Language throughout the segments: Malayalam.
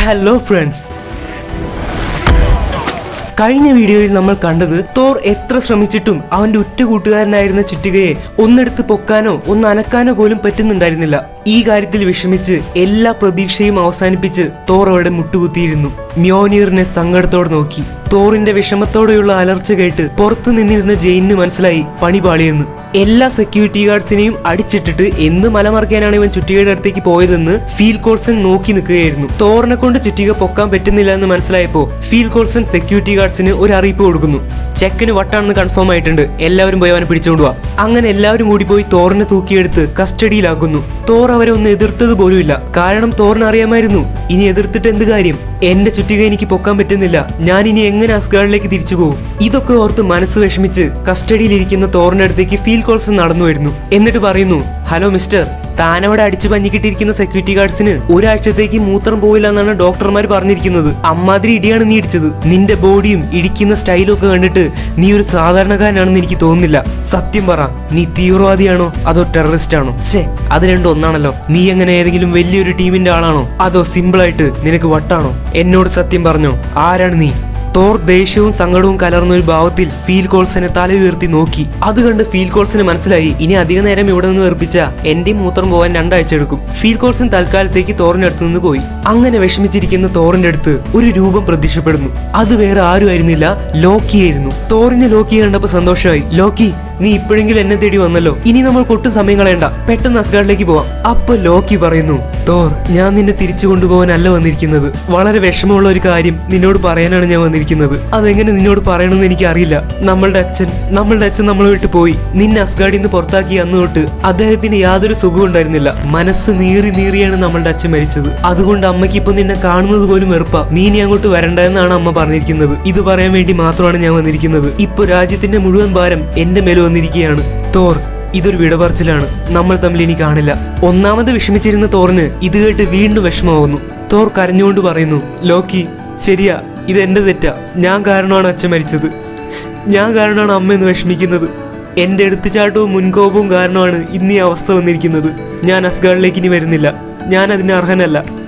ഹലോ ഫ്രണ്ട്സ്, കഴിഞ്ഞ വീഡിയോയിൽ നമ്മൾ കണ്ടത് തോർ എത്ര ശ്രമിച്ചിട്ടും അവന്റെ ഉറ്റ കൂട്ടുകാരനായിരുന്ന ചുറ്റികയെ ഒന്നെടുത്ത് പൊക്കാനോ ഒന്ന് അനക്കാനോ പോലും പറ്റുന്നുണ്ടായിരുന്നില്ല. ഈ കാര്യത്തിൽ വിഷമിച്ച് എല്ലാ പ്രതീക്ഷയും അവസാനിപ്പിച്ച് തോർ അവിടെ മുട്ടുകുത്തിയിരുന്നു. മ്യോനീറിനെ സങ്കടത്തോടെ നോക്കി. തോറിന്റെ വിഷമത്തോടെയുള്ള അലർച്ച കേട്ട് പുറത്തു നിന്നിരുന്ന ജെയിനിന് മനസ്സിലായി പണി പാളിയെന്ന്. എല്ലാ സെക്യൂരിറ്റി ഗാർഡ്സിനെയും അടിച്ചിട്ടിട്ട് എന്ത് മലമറിക്കാനാണ് ഇവൻ ചുറ്റികയുടെ അടുത്തേക്ക് പോയതെന്ന് ഫീൽ കോൾസൺ നോക്കി നിൽക്കുകയായിരുന്നു. തോറിനെ കൊണ്ട് ചുറ്റിക പൊക്കാൻ പറ്റുന്നില്ല എന്ന് മനസ്സിലായപ്പോ ഫീൽ കോൾസൺ സെക്യൂരിറ്റി ഗാർഡ്സിന് ഒരു അറിയിപ്പ് കൊടുക്കുന്നു. ചെക്കിന് വട്ടാണെന്ന് കൺഫേം ആയിട്ടുണ്ട്, എല്ലാവരും പോയി അവനെ പിടിച്ചുകൊണ്ടുപോവാ. അങ്ങനെ എല്ലാവരും കൂടി പോയി തോറിനെ തൂക്കിയെടുത്ത് കസ്റ്റഡിയിലാക്കുന്നു. തോർ അവരെ ഒന്ന് എതിർത്തത് പോലുമില്ല. കാരണം തോറിന് അറിയാമായിരുന്നു, ഇനി എതിർത്തിട്ട് എന്ത് കാര്യം, എന്റെ ചുറ്റിക എനിക്ക് പൊക്കാൻ പറ്റുന്നില്ല, ഞാൻ ഇനി എങ്ങനെ അസ്ഗാർഡിലേക്ക് തിരിച്ചു പോകും. ഇതൊക്കെ ഓർത്ത് മനസ്സ് വിഷമിച്ച് കസ്റ്റഡിയിലിരിക്കുന്ന തോറിന്റെ അടുത്തേക്ക് ഫീൽ കോൾസൺ നടന്നു വരുന്നു. എന്നിട്ട് പറയുന്നു, ഹലോ മിസ്റ്റർ, താനവിടെ അടിച്ചു പഞ്ഞിക്കിട്ടിരിക്കുന്ന സെക്യൂരിറ്റി ഗാർഡ്സിന് ഒരാഴ്ചത്തേക്ക് മൂത്രം പോവില്ല എന്നാണ് ഡോക്ടർമാർ പറഞ്ഞിരിക്കുന്നത്. അമ്മാതിരി ഇടിയാണ് നീ ഇടിച്ചത്. നിന്റെ ബോഡിയും ഇടിക്കുന്ന സ്റ്റൈലും ഒക്കെ കണ്ടിട്ട് നീ ഒരു സാധാരണക്കാരനാണെന്ന് എനിക്ക് തോന്നുന്നില്ല. സത്യം പറ, നീ തീവ്രവാദിയാണോ അതോ ടെററിസ്റ്റ് ആണോ? അത് രണ്ടും ഒന്നാണല്ലോ. നീ എങ്ങനെ ഏതെങ്കിലും വലിയൊരു ടീമിന്റെ ആളാണോ അതോ സിമ്പിളായിട്ട് നിനക്ക് വട്ടാണോ? എന്നോട് സത്യം പറഞ്ഞോ, ആരാണ് നീ? തോർ ദേഷ്യവും സങ്കടവും കലർന്ന ഒരു ഭാവത്തിൽ ഫീൽ കോൾസനെ തല ഉയർത്തി നോക്കി. അത് കണ്ട് ഫീൽ കോൾസന് മനസ്സിലായി, ഇനി അധിക നേരം ഇവിടെ നിന്ന് വെറുപ്പിച്ച എന്റെ മൂത്രം പോകാൻ 2 ആഴ്ച എടുക്കും. ഫീൽ കോൾസൺ തൽക്കാലത്തേക്ക് തോറിന്റെ അടുത്ത് നിന്ന് പോയി. അങ്ങനെ വിഷമിച്ചിരിക്കുന്ന തോറിന്റെ അടുത്ത് ഒരു രൂപം പ്രത്യക്ഷപ്പെടുന്നു. അത് വേറെ ആരുമായിരുന്നില്ല, ലോക്കിയായിരുന്നു. തോറിന് ലോക്കി കണ്ടപ്പോ സന്തോഷമായി. ലോക്കി, നീ ഇപ്പോഴെങ്കിലും എന്നെ തേടി വന്നല്ലോ, ഇനി നമ്മൾ കൊട്ടു സമയം കളയണ്ട, പെട്ടെന്ന് അസ്ഗാർഡിലേക്ക് പോവാം. അപ്പൊ ലോക്കി പറയുന്നു, തോർ, ഞാൻ നിന്നെ തിരിച്ചു കൊണ്ടുപോകാനല്ല വന്നിരിക്കുന്നത്. വളരെ വിഷമമുള്ള ഒരു കാര്യം നിന്നോട് പറയാനാണ് ഞാൻ വന്നിരിക്കുന്നത്. അതെങ്ങനെ നിന്നോട് പറയണമെന്ന് എനിക്ക് അറിയില്ല. നമ്മളുടെ അച്ഛൻ നമ്മളെ വിട്ട് പോയി. നിന്നെ അസ്ഗാർഡിൽ നിന്ന് പുറത്താക്കി അന്ന് തൊട്ട് അദ്ദേഹത്തിന് യാതൊരു സുഖവും ഉണ്ടായിരുന്നില്ല. മനസ്സ് നീറിയാണ് നമ്മളുടെ അച്ഛൻ മരിച്ചത്. അതുകൊണ്ട് അമ്മയ്ക്ക് ഇപ്പൊ നിന്നെ കാണുന്നത് പോലും വെറുപ്പാ. നീ ഇനി അങ്ങോട്ട് വരണ്ട എന്നാണ് അമ്മ പറഞ്ഞിരിക്കുന്നത്. ഇത് പറയാൻ വേണ്ടി മാത്രമാണ് ഞാൻ വന്നിരിക്കുന്നത്. ഇപ്പൊ രാജ്യത്തിന്റെ മുഴുവൻ ഭാരം എന്റെ മേൽ വന്നിരിക്കുകയാണ്. തോർ, ഇതൊരു വിടപറച്ചിലാണ്. നമ്മൾ തമ്മിൽ ഇനി കാണില്ല. ഒന്നാമത് വിഷമിച്ചിരുന്ന തോറിന് ഇത് കേട്ട് വീണ്ടും വിഷമമാവുന്നു. തോർ കരഞ്ഞുകൊണ്ട് പറയുന്നു, ലോക്കി, ശരിയാ, ഇത് എന്റെ തെറ്റാ. ഞാൻ കാരണമാണ് അച്ഛൻ മരിച്ചത്. ഞാൻ കാരണമാണ് അമ്മ എന്ന് വിഷമിക്കുന്നത്. എന്റെ എടുത്തുചാട്ടവും മുൻകോപവും കാരണമാണ് ഇന്ന് ഈ അവസ്ഥ വന്നിരിക്കുന്നത്. ഞാൻ അസ്ഗാർഡിലേക്ക് ഇനി വരുന്നില്ല. ഞാൻ അതിന് അർഹനല്ല.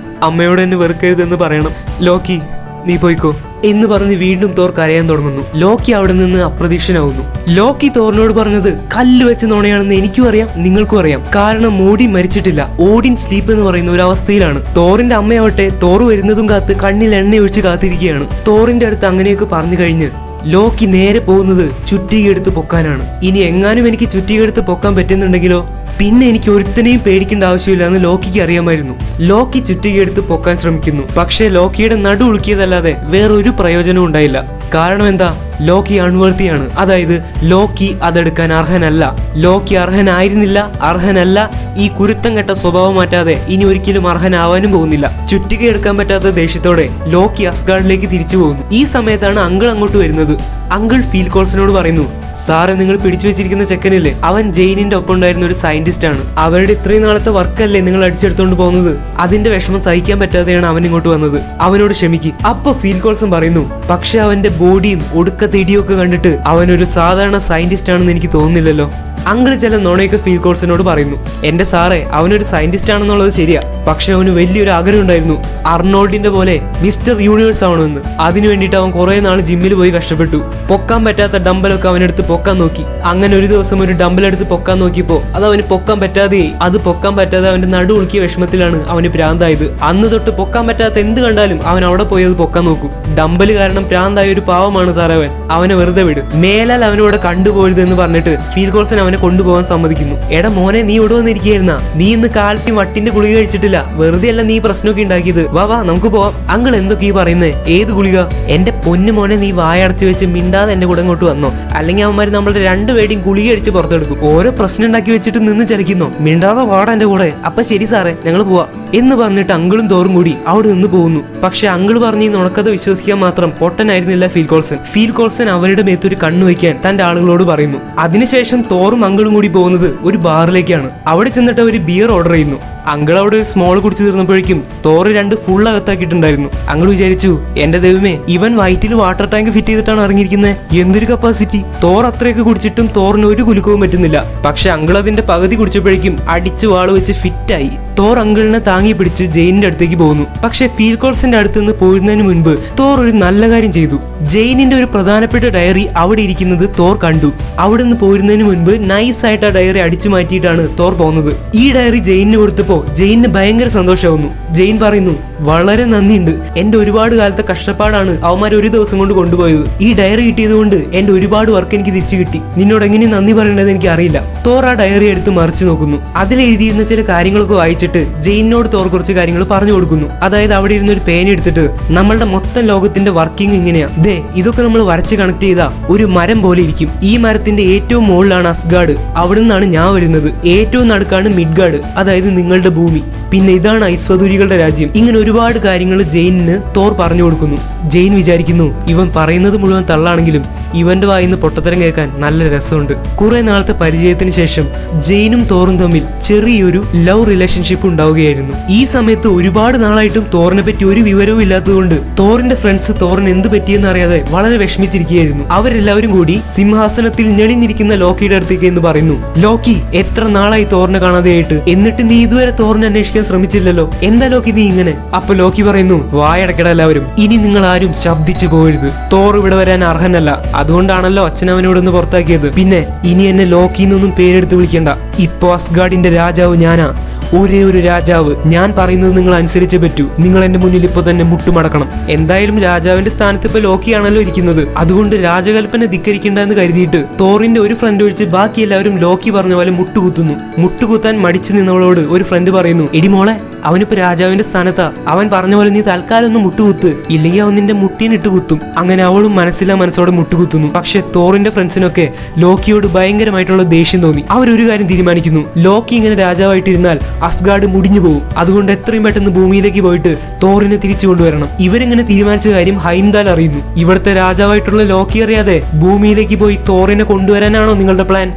അമ്മയോട് എന്നെ വെറുക്കരുതെന്ന് പറയണം. ലോക്കി, നീ പോയിക്കോ എന്ന് പറഞ്ഞ് വീണ്ടും തോർ കരയാൻ തുടങ്ങുന്നു. ലോക്കി അവിടെ നിന്ന് അപ്രതീക്ഷനാവുന്നു. ലോക്കി തോറിനോട് പറഞ്ഞത് കല്ല് വെച്ച് നുണയാണെന്ന് എനിക്കും അറിയാം, നിങ്ങൾക്കും അറിയാം. കാരണം ഓഡിൻ മരിച്ചിട്ടില്ല. ഓഡിൻ സ്ലീപ്പ് എന്ന് പറയുന്ന ഒരു അവസ്ഥയിലാണ്. തോറിന്റെ അമ്മയാവട്ടെ തോർ വരുന്നതും കാത്ത് കണ്ണിൽ എണ്ണ ഒഴിച്ച് കാത്തിരിക്കുകയാണ്. തോറിന്റെ അടുത്ത് അങ്ങനെയൊക്കെ പറഞ്ഞു കഴിഞ്ഞ് ലോക്കി നേരെ പോകുന്നത് ചുറ്റികയെടുത്ത് പൊക്കാനാണ്. ഇനി എങ്ങാനും എനിക്ക് ചുറ്റികയെടുത്ത് പൊക്കാൻ പറ്റുന്നുണ്ടെങ്കിലോ പിന്നെ എനിക്ക് ഒരുത്തനെയും പേടിക്കേണ്ട ആവശ്യമില്ല എന്ന് ലോക്കിക്ക് അറിയാമായിരുന്നു. ലോക്കി ചുറ്റികയെടുത്ത് പൊക്കാൻ ശ്രമിക്കുന്നു. പക്ഷേ ലോക്കിയുടെ നടു ഉളുക്കിയതല്ലാതെ വേറൊരു പ്രയോജനവും ഉണ്ടായില്ല. കാരണം എന്താ? ലോക്കി അൺവർത്തിയാണ്. അതായത് ലോക്കി അതെടുക്കാൻ അർഹനല്ല. ലോക്കി അർഹനായിരുന്നില്ല, അർഹനല്ല. ഈ കുരുത്തം കെട്ട സ്വഭാവം മാറ്റാതെ ഇനി ഒരിക്കലും അർഹനാവാനും പോകുന്നില്ല. ചുറ്റിക എടുക്കാൻ പറ്റാത്ത ദേഷ്യത്തോടെ ലോക്കി അസ്ഗാർഡിലേക്ക് തിരിച്ചു പോകുന്നു. ഈ സമയത്താണ് അങ്കിൾ അങ്ങോട്ട് വരുന്നത്. അങ്കിൾ ഫീൽ കോൾസനോട് പറയുന്നു, സാറെ, നിങ്ങൾ പിടിച്ചു വെച്ചിരിക്കുന്ന ചെക്കനില്ലേ, അവൻ ജെയിനിന്റെ ഒപ്പം ഉണ്ടായിരുന്ന ഒരു സയന്റിസ്റ്റ് ആണ്. അവരുടെ ഇത്രയും നാളത്തെ വർക്കല്ലേ നിങ്ങൾ അടിച്ചെടുത്തോണ്ട് പോകുന്നത്. അതിന്റെ വിഷമം സഹിക്കാൻ പറ്റാതെയാണ് അവൻ ഇങ്ങോട്ട് വന്നത്. അവനോട് ക്ഷമിക്ക്. അപ്പൊ ഫീൽ കോൾസൺ പറയുന്നു, പക്ഷെ അവന്റെ ബോഡിയും ഒടുക്കത്തെ ഇടിയൊക്കെ കണ്ടിട്ട് അവനൊരു സാധാരണ സയന്റിസ്റ്റ് ആണെന്ന് എനിക്ക് തോന്നുന്നില്ലല്ലോ. അങ്കിള് ചില നുണയൊക്കെ ഫീൽ കോൾസനോട് പറയുന്നു. എന്റെ സാറേ, അവനൊരു സയന്റിസ്റ്റ് ആണെന്നുള്ളത് ശരിയാ, പക്ഷെ അവന് വലിയൊരു ആഗ്രഹം ഉണ്ടായിരുന്നു, അർണോൾഡിന്റെ പോലെ മിസ്റ്റർ യൂണിവേഴ്സ് ആവണമെന്ന്. അതിനു വേണ്ടിയിട്ട് അവൻ കുറെ നാൾ ജിമ്മിൽ പോയി കഷ്ടപ്പെട്ടു. പൊക്കാൻ പറ്റാത്ത ഡമ്പലൊക്കെ അവനെടുത്ത് പൊക്കാൻ നോക്കി. അങ്ങനെ ഒരു ദിവസം ഒരു ഡമ്പലെടുത്ത് പൊക്കാൻ നോക്കിയപ്പോ അത് അവന് പൊക്കാൻ പറ്റാതെയായി. അത് പൊക്കാൻ പറ്റാതെ അവന്റെ നടു ഉളുക്കിയ വിഷമത്തിലാണ് അവന് പ്രാന്തായത്. അന്ന് തൊട്ട് പൊക്കാൻ പറ്റാത്ത എന്ത് കണ്ടാലും അവൻ അവിടെ പോയി അത് പൊക്കാൻ നോക്കും. ഡമ്പല് കാരണം പ്രാന്തായ ഒരു പാവമാണ് സാറേ അവൻ. അവനെ വെറുതെ വിട്. മേലാൽ അവനോട് കണ്ടുപോരുതെന്ന് പറഞ്ഞിട്ട് ഫീൽ കോൾസൺ അവനെ കൊണ്ടുപോകാൻ സമ്മതിക്കുന്നു. എടാ മോനെ, നീ ഇവിടെ വന്നിരിക്കുകയായിരുന്ന? നീ ഇന്ന് കാലത്ത് വട്ടിന്റെ ഗുളിക കഴിച്ചിട്ടില്ല. വെറുതെ അല്ല നീ പ്രശ്നമൊക്കെ ഉണ്ടാക്കിയത്. വാ നമുക്ക് പോവാം. അങ്കിൾ എന്തൊക്കെയാ പറയുന്നേ? ഏത് ഗുളിക? എന്റെ പൊന്നു മോനെ, നീ വായടച്ചു വെച്ച് മിണ്ടാതെ എന്റെ കൂടെ ഇങ്ങോട്ട് വന്നോ, അല്ലെങ്കിൽ അവന്മാര് നമ്മളുടെ രണ്ടുപേരുടെയും ഗുളിക അടിച്ച് പുറത്തെടുക്കും. ഓരോ പ്രശ്നം ഉണ്ടാക്കി വെച്ചിട്ട് നിന്ന് ചലിക്കുന്നോ? മിണ്ടാതെ വാടാ എന്റെ കൂടെ. അപ്പൊ ശരി സാറേ, ഞങ്ങൾ പോവാ എന്ന് പറഞ്ഞിട്ട് അങ്കിളും തോറും കൂടി അവിടെ നിന്ന് പോകുന്നു. പക്ഷെ അങ്കിൾ പറഞ്ഞ് നുണക്കഥ വിശ്വസിക്കാൻ മാത്രം പൊട്ടനായിരുന്നില്ല ഫീൽ കോൾസൺ. ഫീൽ കോൾസൺ അവരുടെ മേത്തൊരു കണ്ണു വയ്ക്കാൻ തന്റെ ആളുകളോട് പറയുന്നു. അതിനുശേഷം തോറും അങ്കിളും കൂടി പോകുന്നത് ഒരു ബാറിലേക്കാണ്. അവിടെ ചെന്നിട്ട് അവർ ബിയർ ഓർഡർ ചെയ്യുന്നു. അങ്കിൾ അവിടെ ഒരു സ്മോൾ കുടിച്ചു തീർന്നപ്പോഴേക്കും തോർ 2 ഫുൾ അകത്താക്കിയിട്ടുണ്ടായിരുന്നു. അങ്കിൾ വിചാരിച്ചു, എന്റെ ദൈവമേ, ഇവൻ വയറ്റിൽ വാട്ടർ ടാങ്ക് ഫിറ്റ് ചെയ്തിട്ടാണ് ഇറങ്ങിയിരിക്കുന്നത്, എന്തൊരു കപ്പാസിറ്റി. തോർ അത്രയൊക്കെ കുടിച്ചിട്ടും തോറിന് ഒരു കുലുക്കവും പറ്റുന്നില്ല. പക്ഷെ അങ്കിൾ അതിന്റെ പകുതി കുടിച്ചപ്പോഴേക്കും അടിച്ച് വാള് വെച്ച് ഫിറ്റായി. തോർ അങ്കിളിനെ താങ്ങി പിടിച്ച് ജെയിനിന്റെ അടുത്തേക്ക് പോകുന്നു. പക്ഷെ ഫീൽ കോൾസിന്റെ അടുത്ത് നിന്ന് പോരുന്നതിന് മുൻപ് തോർ ഒരു നല്ല കാര്യം ചെയ്തു. ജെയിനിന്റെ ഒരു പ്രധാനപ്പെട്ട ഡയറി അവിടെ ഇരിക്കുന്നത് തോർ കണ്ടു. അവിടെ നിന്ന് പോരുന്നതിന് മുൻപ് നൈസായിട്ട് ആ ഡയറി അടിച്ചു മാറ്റിയിട്ടാണ് തോർ പോകുന്നത്. ഈ ഡയറി ജെയിനിന് കൊടുത്തപ്പോ ജെയിനിന് ഭയങ്കര സന്തോഷമാവുന്നു. ജെയിൻ പറയുന്നു, വളരെ നന്ദിയുണ്ട്, എന്റെ ഒരുപാട് കാലത്തെ കഷ്ടപ്പാടാണ് അവന്മാർ ഒരു ദിവസം കൊണ്ട് കൊണ്ടുപോയത്. ഈ ഡയറി കിട്ടിയത് കൊണ്ട് എന്റെ ഒരുപാട് വർക്ക് എനിക്ക് തിരിച്ചു കിട്ടി. നിന്നോട് എങ്ങനെ നന്ദി പറയേണ്ടത് എനിക്ക് അറിയില്ല. തോർ ആ ഡയറി എടുത്ത് മറിച്ചു നോക്കുന്നു. അതിലെഴുതിയിരുന്ന ചില കാര്യങ്ങളൊക്കെ വായിച്ചിട്ട് ജെയിനോട് തോർ കുറച്ച് കാര്യങ്ങൾ പറഞ്ഞു കൊടുക്കുന്നു. അതായത് അവിടെ ഇരുന്ന ഒരു പേന എടുത്തിട്ട് നമ്മളുടെ മൊത്തം ലോകത്തിന്റെ വർക്കിംഗ് ഇങ്ങനെയാ, ദേ ഇതൊക്കെ നമ്മൾ വരച്ച് കണക്ട് ചെയ്താ ഒരു മരം പോലെ ഇരിക്കും. ഈ മരത്തിന്റെ ഏറ്റവും മുകളിലാണ് അസ്ഗാർഡ്, അവിടെ നിന്നാണ് ഞാൻ വരുന്നത്. ഏറ്റവും നടുക്കാണ് മിഡ്ഗാർഡ്, അതായത് നിങ്ങളുടെ ഭൂമി. പിന്നെ ഇതാണ് ഐശ്വര്യകളുടെ രാജ്യം. ഇങ്ങനെ ഒരുപാട് കാര്യങ്ങൾ ജെയിനിന് തോർ പറഞ്ഞു കൊടുക്കുന്നു. ജെയിൻ വിചാരിക്കുന്നു, ഇവൻ പറയുന്നത് മുഴുവൻ തള്ളാണെങ്കിലും ഇവന്റെ വായിന്ന് പൊട്ടത്തരം കേൾക്കാൻ നല്ല രസമുണ്ട്. കുറെ നാളത്തെ പരിചയത്തിന് ശേഷം ജെയിനും തോറും തമ്മിൽ ചെറിയൊരു ലവ് റിലേഷൻഷിപ്പ് ഉണ്ടാവുകയായിരുന്നു. ഈ സമയത്ത് ഒരുപാട് നാളായിട്ടും തോറിനെ പറ്റി ഒരു വിവരവും ഇല്ലാത്തതുകൊണ്ട് തോറിന്റെ ഫ്രണ്ട്സ് തോറിന് എന്ത് പറ്റിയെന്ന് അറിയാതെ വളരെ വിഷമിച്ചിരിക്കുകയായിരുന്നു. അവരെല്ലാവരും കൂടി സിംഹാസനത്തിൽ ഞെളിഞ്ഞിരിക്കുന്ന ലോക്കിയുടെ അടുത്തേക്ക് എന്ന് പറയുന്നു, ലോക്കി, എത്ര നാളായി തോറിനെ കാണാതെയായിട്ട്, എന്നിട്ട് നീ ഇതുവരെ തോറിനെ അന്വേഷിക്കാൻ ശ്രമിച്ചില്ലല്ലോ, എന്താ ലോക്കി നീ ഇങ്ങനെ? അപ്പൊ ലോക്കി പറയുന്നു, വായടക്കട എല്ലാവരും, ഇനി നിങ്ങൾ ആരും ശബ്ദിച്ചു പോകരുത്. തോർ ഇവിടെ വരാൻ അർഹനല്ല, അതുകൊണ്ടാണല്ലോ അച്ഛൻ അവനോടൊന്ന് പുറത്താക്കിയത്. പിന്നെ ഇനി എന്നെ ലോക്കിന്നൊന്നും പേരെടുത്ത് വിളിക്കണ്ട. ഇപ്പൊ അസ്ഗാർഡിന്റെ രാജാവ് ഞാനാ, ഒരേ ഒരു രാജാവ്. ഞാൻ പറയുന്നത് നിങ്ങൾ അനുസരിച്ചേ പറ്റൂ. നിങ്ങൾ എന്റെ മുന്നിൽ ഇപ്പൊ തന്നെ മുട്ടുമടക്കണം. എന്തായാലും രാജാവിന്റെ സ്ഥാനത്ത് ഇപ്പൊ ലോക്കിയാണല്ലോ ഇരിക്കുന്നത്, അതുകൊണ്ട് രാജകൽപ്പന ധിക്കരിക്കണ്ട എന്ന് കരുതിയിട്ട് തോറിന്റെ ഒരു ഫ്രണ്ട് ഒഴിച്ച് ബാക്കി എല്ലാവരും ലോക്കി പറഞ്ഞ പോലെ മുട്ടുകുത്തുന്നു. മുട്ടുകുത്താൻ മടിച്ചു നിന്നവളോട് ഒരു ഫ്രണ്ട് പറയുന്നു, എടി മോളെ, അവനിപ്പോ രാജാവിന്റെ സ്ഥാനത്താ, അവൻ പറഞ്ഞ പോലെ നീ തൽക്കാലം ഒന്ന് മുട്ടുകുത്ത്, ഇല്ലെങ്കിൽ അവൻ നിന്റെ മുട്ടീനിട്ട് കുത്തും. അങ്ങനെ അവളും മനസ്സിലാ മനസ്സോടെ മുട്ടുകുത്തുന്നു. പക്ഷെ തോറിന്റെ ഫ്രണ്ട്സിനൊക്കെ ലോക്കിയോട് ഭയങ്കരമായിട്ടുള്ള ദേഷ്യം തോന്നി. അവരൊരു കാര്യം തീരുമാനിക്കുന്നു, ലോക്കി ഇങ്ങനെ രാജാവായിട്ടിരുന്നാൽ അസ്ഗാർഡ് മുടിഞ്ഞു പോകും, അതുകൊണ്ട് എത്രയും പെട്ടെന്ന് ഭൂമിയിലേക്ക് പോയിട്ട് തോറിനെ തിരിച്ചു കൊണ്ടുവരണം. ഇവരിങ്ങനെ തീരുമാനിച്ച കാര്യം ഹൈംദാൽ അറിയുന്നു. ഇവിടുത്തെ രാജാവായിട്ടുള്ള ലോക്കി അറിയാതെ ഭൂമിയിലേക്ക് പോയി തോറിനെ കൊണ്ടുവരാനാണോ നിങ്ങളുടെ പ്ലാൻ?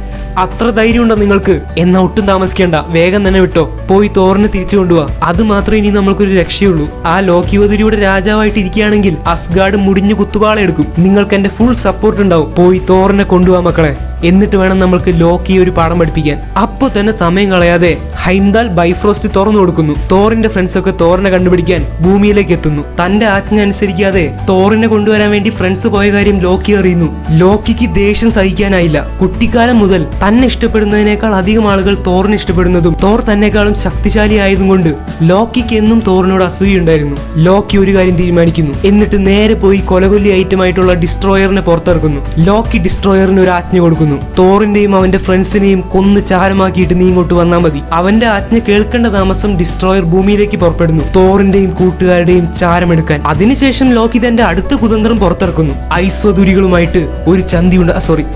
അത്ര ധൈര്യം ഉണ്ടോ നിങ്ങൾക്ക്? എന്നാ ഒട്ടും താമസിക്കേണ്ട, വേഗം തന്നെ വിട്ടോ, പോയി തോറിനെ തിരിച്ചു കൊണ്ടുപോവാ. അത് മാത്രമേ ഇനി നമ്മൾക്കൊരു രക്ഷയുള്ളൂ. ആ ലോക്കി വധുരിയുടെ രാജാവായിട്ട് ഇരിക്കുകയാണെങ്കിൽ അസ്ഗാർഡ് മുടിഞ്ഞു കുത്തുപാളെടുക്കും. നിങ്ങൾക്ക് എന്റെ ഫുൾ സപ്പോർട്ട് ഉണ്ടാവും. പോയി തോറിനെ കൊണ്ടുപോവാ മക്കളെ, എന്നിട്ട് വേണം നമ്മൾക്ക് ലോക്കി ഒരു പാഠം പഠിപ്പിക്കാൻ. അപ്പൊ തന്നെ സമയം കളയാതെ ഹൈംദാൽ ബൈഫ്രോസ്റ്റ് തുറന്നു കൊടുക്കുന്നു. തോറിന്റെ ഫ്രണ്ട്സ് ഒക്കെ തോറിനെ കണ്ടുപിടിക്കാൻ ഭൂമിയിലേക്ക് എത്തുന്നു. തന്റെ ആജ്ഞ അനുസരിക്കാതെ തോറിനെ കൊണ്ടുവരാൻ വേണ്ടി ഫ്രണ്ട്സ് പോയ കാര്യം ലോക്കി അറിയുന്നു. ലോക്കിക്ക് ദേഷ്യം സഹിക്കാനായില്ല. കുട്ടിക്കാലം മുതൽ തന്നെ ഇഷ്ടപ്പെടുന്നതിനേക്കാൾ അധികം ആളുകൾ തോറിനെ ഇഷ്ടപ്പെടുന്നതും തോർ തന്നെക്കാളും ശക്തിശാലി ആയതും കൊണ്ട് ലോക്കിക്ക് എന്നും തോറിനോട് അസൂയുണ്ടായിരുന്നു. ലോക്കി ഒരു കാര്യം തീരുമാനിക്കുന്നു, എന്നിട്ട് നേരെ പോയി കൊലകൊല്ലി ഐറ്റമായിട്ടുള്ള ഡിസ്ട്രോയറിനെ പുറത്തിറക്കുന്നു. ലോക്കി ഡിസ്ട്രോയറിന് ഒരു ആജ്ഞ കൊടുക്കുന്നു, തോറിന്റെയും അവന്റെ ഫ്രണ്ട്സിനെയും കൊന്ന് ചാരമാക്കിയിട്ട് നീ ഇങ്ങോട്ട് വന്നാൽ മതി. അവന്റെ ആജ്ഞ കേൾക്കേണ്ട താമസം ഡിസ്ട്രോയർ ഭൂമിയിലേക്ക് പുറപ്പെടുന്നു, തോറിന്റെയും കൂട്ടുകാരുടെയും ചാരമെടുക്കാൻ. അതിനുശേഷം ലോക്കി തന്റെ അടുത്ത കുതന്ത്രം പുറത്തിറക്കുന്നു, ഐസ്വദുരികളുമായിട്ട് ഒരു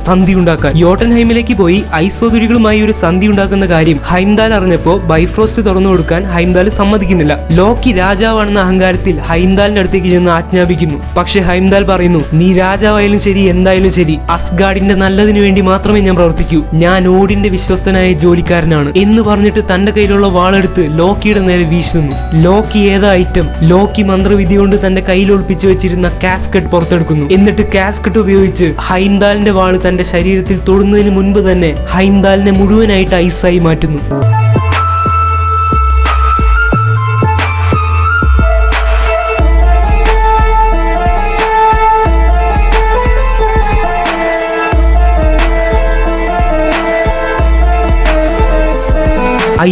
സന്ധി ഉണ്ടാക്കാൻ. യോട്ടൻഹൈമിലേക്ക് പോയി ഐസ്വദുരികളുമായി ഒരു സന്ധി ഉണ്ടാക്കുന്ന കാര്യം ഹൈംദാൽ അറിഞ്ഞപ്പോ ബൈഫ്രോസ്റ്റ് തുറന്നു കൊടുക്കാൻ ഹൈംദാൽ സമ്മതിക്കുന്നില്ല. ലോക്കി രാജാവാണെന്ന അഹങ്കാരത്തിൽ ഹൈംദാലിന്റെ അടുത്തേക്ക് ചെന്ന് ആജ്ഞാപിക്കുന്നു. പക്ഷെ ഹൈംദാൽ പറയുന്നു, നീ രാജാവായാലും ശരി എന്തായാലും ശരി, അസ്ഗാർഡിന്റെ നല്ലതിനു വേണ്ടി മാത്രമേ ഞാൻ പ്രവർത്തിക്കൂ. ഞാൻ ഓഡിന്റെ വിശ്വസ്തനായ ജോലിക്കാരനാണ് എന്ന് പറഞ്ഞിട്ട് തന്റെ കയ്യിലുള്ള വാളെടുത്ത് ലോക്കിയുടെ നേരെ വീശുന്നു. ലോക്കി ഏതാ ഐറ്റം? ലോക്കി മന്ത്രവിദ്യ കൊണ്ട് തന്റെ കയ്യിൽ ഒളിപ്പിച്ചു വെച്ചിരുന്ന കാസ്കറ്റ് പുറത്തെടുക്കുന്നു. എന്നിട്ട് കാസ്കറ്റ് ഉപയോഗിച്ച് ഹൈംദാലിന്റെ വാള് തന്റെ ശരീരത്തിൽ തൊടുന്നതിന് മുൻപ് തന്നെ ഹൈംദാലിനെ മുഴുവനായിട്ട് ഐസായി മാറ്റുന്നു.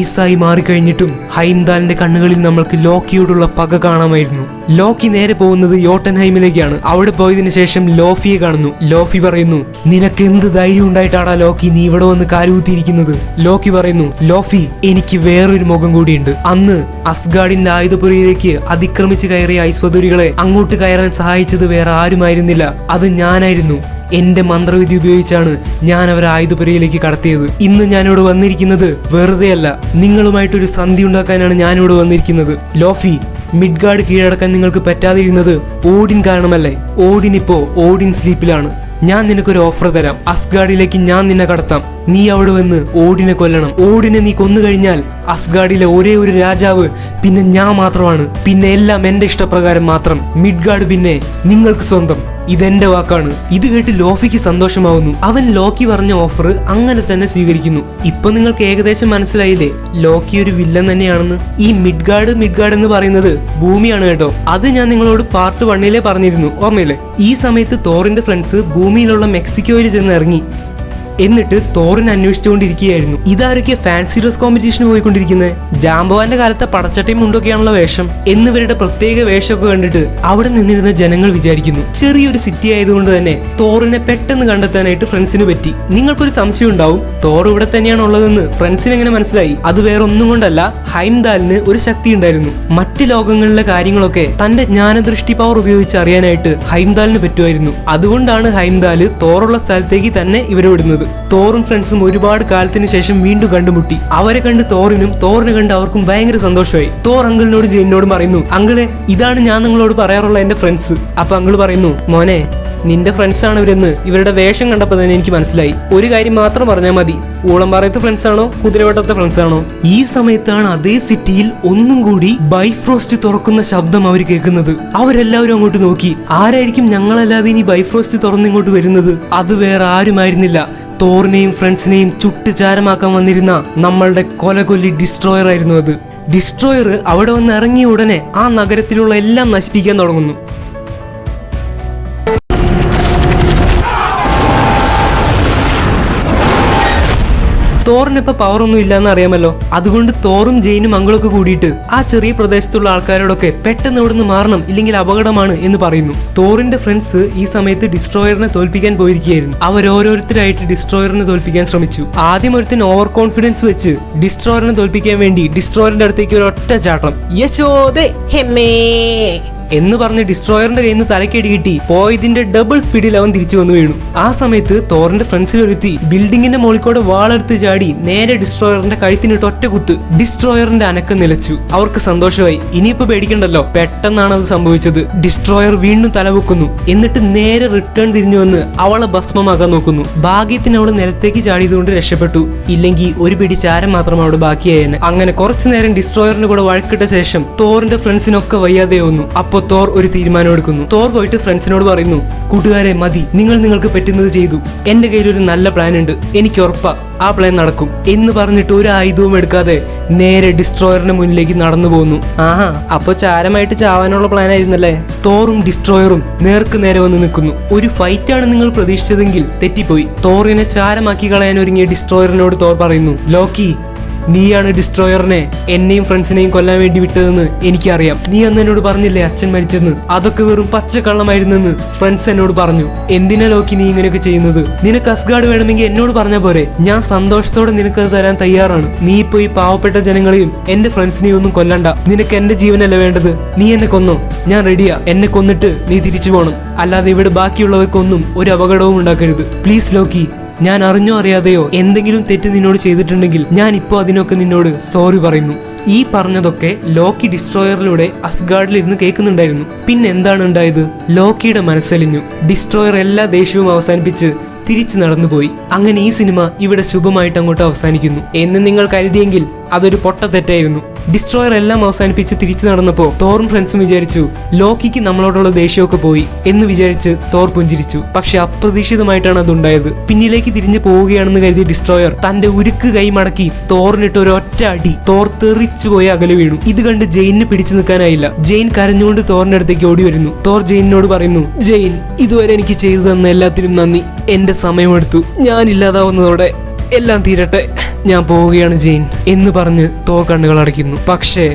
ഐസായി മാറിക്കഴിഞ്ഞിട്ടും ഹൈംദാലിന്റെ കണ്ണുകളിൽ നമ്മൾക്ക് ലോക്കിയോടുള്ള പക കാണാമായിരുന്നു. ലോക്കി നേരെ പോകുന്നത് യോട്ടൻഹൈമിലേക്കാണ്. അവിടെ പോയതിനു ശേഷം ലോഫിയെ കാണുന്നു. ലോഫി പറയുന്നു, നിനക്ക് എന്ത് ധൈര്യം ഉണ്ടായിട്ടാടാ ലോക്കി നീ ഇവിടെ വന്ന് കാലുകുത്തിയിരിക്കുന്നത്? ലോക്കി പറയുന്നു, ലോഫി, എനിക്ക് വേറൊരു മുഖം കൂടിയുണ്ട്. അന്ന് അസ്ഗാർഡിന്റെ ആയുധപുരയിലേക്ക് അതിക്രമിച്ച് കയറിയ ഐസ്വദുരികളെ അങ്ങോട്ട് കയറാൻ സഹായിച്ചത് വേറെ ആരുമായിരുന്നില്ല, അത് ഞാനായിരുന്നു. എന്റെ മന്ത്രവിധി ഉപയോഗിച്ചാണ് ഞാൻ അവരെ ആയുധപുരയിലേക്ക് കടത്തിയത്. ഇന്ന് ഞാനിവിടെ വന്നിരിക്കുന്നത് വെറുതെയല്ല, നിങ്ങളുമായിട്ടൊരു സന്ധി ഉണ്ടാക്കാനാണ് ഞാനിവിടെ വന്നിരിക്കുന്നത്. ലോഫി, മിഡ്ഗാർഡ് കീഴടക്കാൻ നിങ്ങൾക്ക് പറ്റാതിരുന്നത് ഓഡിൻ കാരണമല്ലേ? ഓഡിൻ ഇപ്പോ ഓഡിൻ സ്ലീപ്പിലാണ്. ഞാൻ നിനക്കൊരു ഓഫർ തരാം, അസ്ഗാർഡിലേക്ക് ഞാൻ നിന്നെ കടത്താം. നീ അവിടെ വന്ന് ഓഡിനെ കൊല്ലണം. ഓഡിനെ നീ കൊന്നു കഴിഞ്ഞാൽ അസ്ഗാർഡിലെ ഒരേ ഒരു രാജാവ് പിന്നെ ഞാൻ മാത്രമാണ്. പിന്നെ എല്ലാം എന്റെ ഇഷ്ടപ്രകാരം മാത്രം. മിഡ്ഗാർഡ് പിന്നെ നിങ്ങൾക്ക് സ്വന്തം. ഇതെന്റെ വാക്കാണ്. ഇത് കേട്ട് ലോക്കിക്ക് സന്തോഷമാവുന്നു. അവൻ ലോക്കി പറഞ്ഞ ഓഫർ അങ്ങനെ തന്നെ സ്വീകരിക്കുന്നു. ഇപ്പൊ നിങ്ങൾക്ക് ഏകദേശം മനസ്സിലായില്ലേ ലോക്കി ഒരു വില്ലൻ തന്നെയാണെന്ന്. ഈ മിഡ്ഗാർഡ് എന്ന് പറയുന്നത് ഭൂമിയാണ് കേട്ടോ. അത് ഞാൻ നിങ്ങളോട് പാർട്ട് 1 പറഞ്ഞിരുന്നു, ഓർമ്മയില്ലേ? ഈ സമയത്ത് തോറിന്റെ ഫ്രണ്ട്സ് ഭൂമിയിലുള്ള മെക്സിക്കോയിൽ ചെന്ന് ഇറങ്ങി. എന്നിട്ട് തോറിനെ അന്വേഷിച്ചുകൊണ്ടിരിക്കുകയായിരുന്നു. ഇതാരൊക്കെ ഫാൻസി ഡ്രസ് കോമ്പറ്റീഷന് പോയിക്കൊണ്ടിരിക്കുന്നത്? ജാംബവാന്റെ കാലത്തെ പടച്ചട്ടയും മുണ്ടൊക്കെയാണല്ലോ വേഷം. എന്നിവരുടെ പ്രത്യേക വേഷമൊക്കെ കണ്ടിട്ട് അവിടെ നിന്നിരുന്ന ജനങ്ങൾ വിചാരിക്കുന്നു ചെറിയൊരു സിറ്റി ആയതുകൊണ്ട് തന്നെ തോറിനെ പെട്ടെന്ന് കണ്ടെത്താനായിട്ട് ഫ്രണ്ട്സിന് പറ്റി. നിങ്ങൾക്കൊരു സംശയം ഉണ്ടാവും, തോർ ഇവിടെ തന്നെയാണ് ഉള്ളതെന്ന് ഫ്രണ്ട്സിന് എങ്ങനെ മനസ്സിലായി? അത് വേറെ ഒന്നും കൊണ്ടല്ല, ഹൈംദാലിന് ഒരു ശക്തി ഉണ്ടായിരുന്നു. മറ്റ് ലോകങ്ങളിലെ കാര്യങ്ങളൊക്കെ തന്റെ ജ്ഞാനദൃഷ്ടി പവർ ഉപയോഗിച്ച് അറിയാനായിട്ട് ഹൈംദാലിന് പറ്റുമായിരുന്നു. അതുകൊണ്ടാണ് ഹൈംദാല് തോറുള്ള സ്ഥലത്തേക്ക് തന്നെ ഇവരെ വിടുന്നത്. തോറും ഫ്രണ്ട്സും ഒരുപാട് കാലത്തിന് ശേഷം വീണ്ടും കണ്ടുമുട്ടി. അവരെ കണ്ട് തോറിനെ കണ്ട് അവർക്കും ഭയങ്കര സന്തോഷമായി. തോർ അങ്കിളിനോട് ജെയിനോടും പറയുന്നു, അങ്കിളെ ഇതാണ് ഞാൻ നിങ്ങളോട് പറയാറുള്ള എന്റെ ഫ്രണ്ട്സ്. അപ്പൊ അങ്കിള് പറയുന്നു, മോനെ നിന്റെ ഫ്രണ്ട്സ് ആണ് ഇവരെന്ന് ഇവരുടെ വേഷം കണ്ടപ്പോൾ തന്നെ എനിക്ക് മനസ്സിലായി. ഒരു കാര്യം മാത്രം പറഞ്ഞാൽ മതി, ഊളംപാറയത്തെ ഫ്രണ്ട്സ് ആണോ കുതിരവട്ടത്തെ ഫ്രണ്ട്സ് ആണോ? ഈ സമയത്താണ് അതേ സിറ്റിയിൽ ഒന്നും കൂടി ബൈഫ്രോസ്റ്റ് തുറക്കുന്ന ശബ്ദം അവർ കേൾക്കുന്നത്. അവരെല്ലാവരും അങ്ങോട്ട് നോക്കി. ആരായിരിക്കും ഞങ്ങളല്ലാതെ ഇനി ബൈഫ്രോസ്റ്റ് തുറന്ന് ഇങ്ങോട്ട് വരുന്നത്? അത് വേറെ ആരുമായിരുന്നില്ല, തോറിനെയും ഫ്രണ്ട്സിനെയും ചുട്ടുചാരമാക്കാൻ വന്നിരുന്ന നമ്മളുടെ കൊലകൊല്ലി ഡിസ്ട്രോയർ ആയിരുന്നു അത്. ഡിസ്ട്രോയർ അവിടെ വന്ന് ഇറങ്ങിയ ഉടനെ ആ നഗരത്തിലുള്ള എല്ലാം നശിപ്പിക്കാൻ തുടങ്ങുന്നു. തോറിനിപ്പോ പവർ ഒന്നും ഇല്ലാന്ന് അറിയാമല്ലോ. അതുകൊണ്ട് തോറും ജെയിനും അങ്കിളൊക്കെ കൂടിയിട്ട് ആ ചെറിയ പ്രദേശത്തുള്ള ആൾക്കാരോടൊക്കെ പെട്ടെന്ന് ഇവിടുന്ന് മാറണം, ഇല്ലെങ്കിൽ അപകടമാണ് എന്ന് പറയുന്നു. തോറിന്റെ ഫ്രണ്ട്സ് ഈ സമയത്ത് ഡിസ്ട്രോയറിനെ തോൽപ്പിക്കാൻ പോയിരിക്കുകയായിരുന്നു. അവരോരോരുത്തരായിട്ട് ഡിസ്ട്രോയറിനെ തോൽപ്പിക്കാൻ ശ്രമിച്ചു. ആദ്യം ഒരുത്തിന് ഓവർ കോൺഫിഡൻസ് വെച്ച് ഡിസ്ട്രോയറിനെ തോൽപ്പിക്കാൻ വേണ്ടി ഡിസ്ട്രോയറിന്റെ അടുത്തേക്ക് ഒരു ഒറ്റ ചാട്ടം. യശോദേ ഹെമ്മേ എന്ന് പറഞ്ഞ് ഡിസ്ട്രോയറിന്റെ കയ്യിൽ നിന്ന് തലക്കടി കിട്ടി പോയതിന്റെ ഡബിൾ സ്പീഡിൽ അവൻ തിരിച്ചു വന്നു വീണു. ആ സമയത്ത് തോറിന്റെ ഫ്രണ്ട്സിലൊരുത്തി ബിൽഡിങ്ങിന്റെ മുകളിൽ വാളെടുത്ത് ചാടി നേരെ ഡിസ്ട്രോയറിന്റെ കഴുത്തിനിട്ട് ഒറ്റ കുത്ത്. ഡിസ്ട്രോയറിന്റെ അനക്കം നിലച്ചു. അവർക്ക് സന്തോഷമായി. ഇനിയിപ്പോ പേടിക്കണ്ടല്ലോ. പെട്ടെന്നാണ് അത് സംഭവിച്ചത്. ഡിസ്ട്രോയർ വീണ്ടും തലവെക്കുന്നു. എന്നിട്ട് നേരെ റിട്ടേൺ തിരിഞ്ഞു വന്ന് അവളെ ഭസ്മമാക്കാൻ നോക്കുന്നു. ഭാഗ്യത്തിന് അവള് നിലത്തേക്ക് ചാടിയതുകൊണ്ട് രക്ഷപ്പെട്ടു. ഇല്ലെങ്കിൽ ഒരു പിടി ചാരം മാത്രം അവിടെ ബാക്കിയായേനെ. അങ്ങനെ കുറച്ചു നേരം ഡിസ്ട്രോയറിന്റെ കൂടെ വഴക്കിട്ട ശേഷം തോറിന്റെ ഫ്രണ്ട്സിനൊക്കെ വയ്യാതെ വന്നു. അപ്പൊ തോർ ഒരു തീരുമാനം എടുക്കുന്നു. തോർ പോയിട്ട് ഫ്രണ്ട്സിനോട് പറയുന്നു, കൂട്ടുകാരെ മതി, നിങ്ങൾക്ക് പറ്റുന്നത് ചെയ്തു. എന്റെ കയ്യിൽ ഒരു നല്ല പ്ലാൻ ഉണ്ട്, എനിക്ക് ഉറപ്പാ ആ പ്ലാൻ നടക്കും എന്ന് പറഞ്ഞിട്ട് ഒരു ആയുധവും എടുക്കാതെ നേരെ ഡിസ്ട്രോയറിന്റെ മുന്നിലേക്ക് നടന്നു പോകുന്നു. ആഹാ, അപ്പൊ ചാരമായിട്ട് ചാവാനുള്ള പ്ലാൻ ആയിരുന്നല്ലേ? തോറും ഡിസ്ട്രോയറും നേർക്ക് നേരെ വന്ന് നിൽക്കുന്നു. ഒരു ഫൈറ്റാണ് നിങ്ങൾ പ്രതീക്ഷിച്ചതെങ്കിൽ തെറ്റിപ്പോയി. തോറിനെ ചാരമാക്കി കളയാൻ ഒരുങ്ങിയ ഡിസ്ട്രോയറിനോട് തോർ പറയുന്നു, ലോക്കി നീയാണ് ഡിസ്ട്രോയറിനെ എന്നെയും ഫ്രണ്ട്സിനെയും കൊല്ലാൻ വേണ്ടി വിട്ടതെന്ന് എനിക്കറിയാം. നീ അന്ന് എന്നോട് പറഞ്ഞില്ലേ അച്ഛൻ മരിച്ചെന്ന്? അതൊക്കെ വെറും പച്ചക്കള്ളമായിരുന്നെന്ന് ഫ്രണ്ട്സ് എന്നോട് പറഞ്ഞു. എന്തിനാ ലോക്കി നീ ഇങ്ങനെയൊക്കെ ചെയ്യുന്നത്? നിനക്ക് അസ്ഗാർഡ് വേണമെങ്കിൽ എന്നോട് പറഞ്ഞാൽ പോരെ, ഞാൻ സന്തോഷത്തോടെ നിനക്കത് തരാൻ തയ്യാറാണ്. നീ ഇപ്പൊ ഈ പാവപ്പെട്ട ജനങ്ങളെയും എന്റെ ഫ്രണ്ട്സിനെയും ഒന്നും കൊല്ലണ്ട. നിനക്ക് എന്റെ ജീവനല്ല വേണ്ടത്. നീ എന്നെ കൊന്നോ, ഞാൻ റെഡിയാ. എന്നെ കൊന്നിട്ട് നീ തിരിച്ചു പോകണം. അല്ലാതെ ഇവിടെ ബാക്കിയുള്ളവർക്കൊന്നും ഒരു അപകടവും ഉണ്ടാക്കരുത്. പ്ലീസ് ലോക്കി, ഞാൻ അറിഞ്ഞോ അറിയാതെയോ എന്തെങ്കിലും തെറ്റ് നിന്നോട് ചെയ്തിട്ടുണ്ടെങ്കിൽ ഞാൻ ഇപ്പോൾ അതിനൊക്കെ നിന്നോട് സോറി പറയുന്നു. ഈ പറഞ്ഞതൊക്കെ ലോക്കി ഡിസ്ട്രോയറിലൂടെ അസ്ഗാർഡിൽ ഇരുന്ന് കേൾക്കുന്നുണ്ടായിരുന്നു. പിന്നെ എന്താണ് ഉണ്ടായത്? ലോക്കിയുടെ മനസ്സലിഞ്ഞു. ഡിസ്ട്രോയർ എല്ലാ ദേഷ്യവും അവസാനിപ്പിച്ച് തിരിച്ചു നടന്നുപോയി. അങ്ങനെ ഈ സിനിമ ഇവിടെ ശുഭമായിട്ട് അങ്ങോട്ട് അവസാനിക്കുന്നു എന്ന് നിങ്ങൾ കരുതിയെങ്കിൽ അതൊരു പൊട്ടത്തെറ്റായിരുന്നു. ഡിസ്ട്രോയർ എല്ലാം അവസാനിപ്പിച്ച് തിരിച്ചു നടന്നപ്പോ തോറും ഫ്രണ്ട്സും വിചാരിച്ചു ലോക്കിക്ക് നമ്മളോടുള്ള ദേഷ്യമൊക്കെ പോയി എന്ന് വിചാരിച്ച് തോർ പുഞ്ചിരിച്ചു. പക്ഷെ അപ്രതീക്ഷിതമായിട്ടാണ് അതുണ്ടായത്. പിന്നിലേക്ക് തിരിഞ്ഞു പോവുകയാണെന്ന് കരുതിയ ഡിസ്ട്രോയർ തന്റെ ഉരുക്ക് കൈ മടക്കി തോറിനിട്ട് ഒരു ഒറ്റ അടി. തോർ തെറിച്ചു പോയി അകലെ വീണു. ഇത് കണ്ട് ജെയിനിന് പിടിച്ചു നിൽക്കാനായില്ല. ജെയിൻ കരഞ്ഞുകൊണ്ട് തോറിന്റെ അടുത്തേക്ക് ഓടി വരുന്നു. തോർ ജെയിനോട് പറയുന്നു, ജെയിൻ ഇതുവരെ എനിക്ക് ചെയ്തു തന്ന എല്ലാത്തിനും നന്ദി. എന്റെ സമയമെടുത്തു. ഞാൻ ഇല്ലാതാവുന്നതോടെ എല്ലാം തീരട്ടെ. ഞാൻ പോവുകയാണ് ജെയിൻ എന്ന് പറഞ്ഞ് തോർ കണ്ണുകൾ അടയ്ക്കുന്നു. പക്ഷേ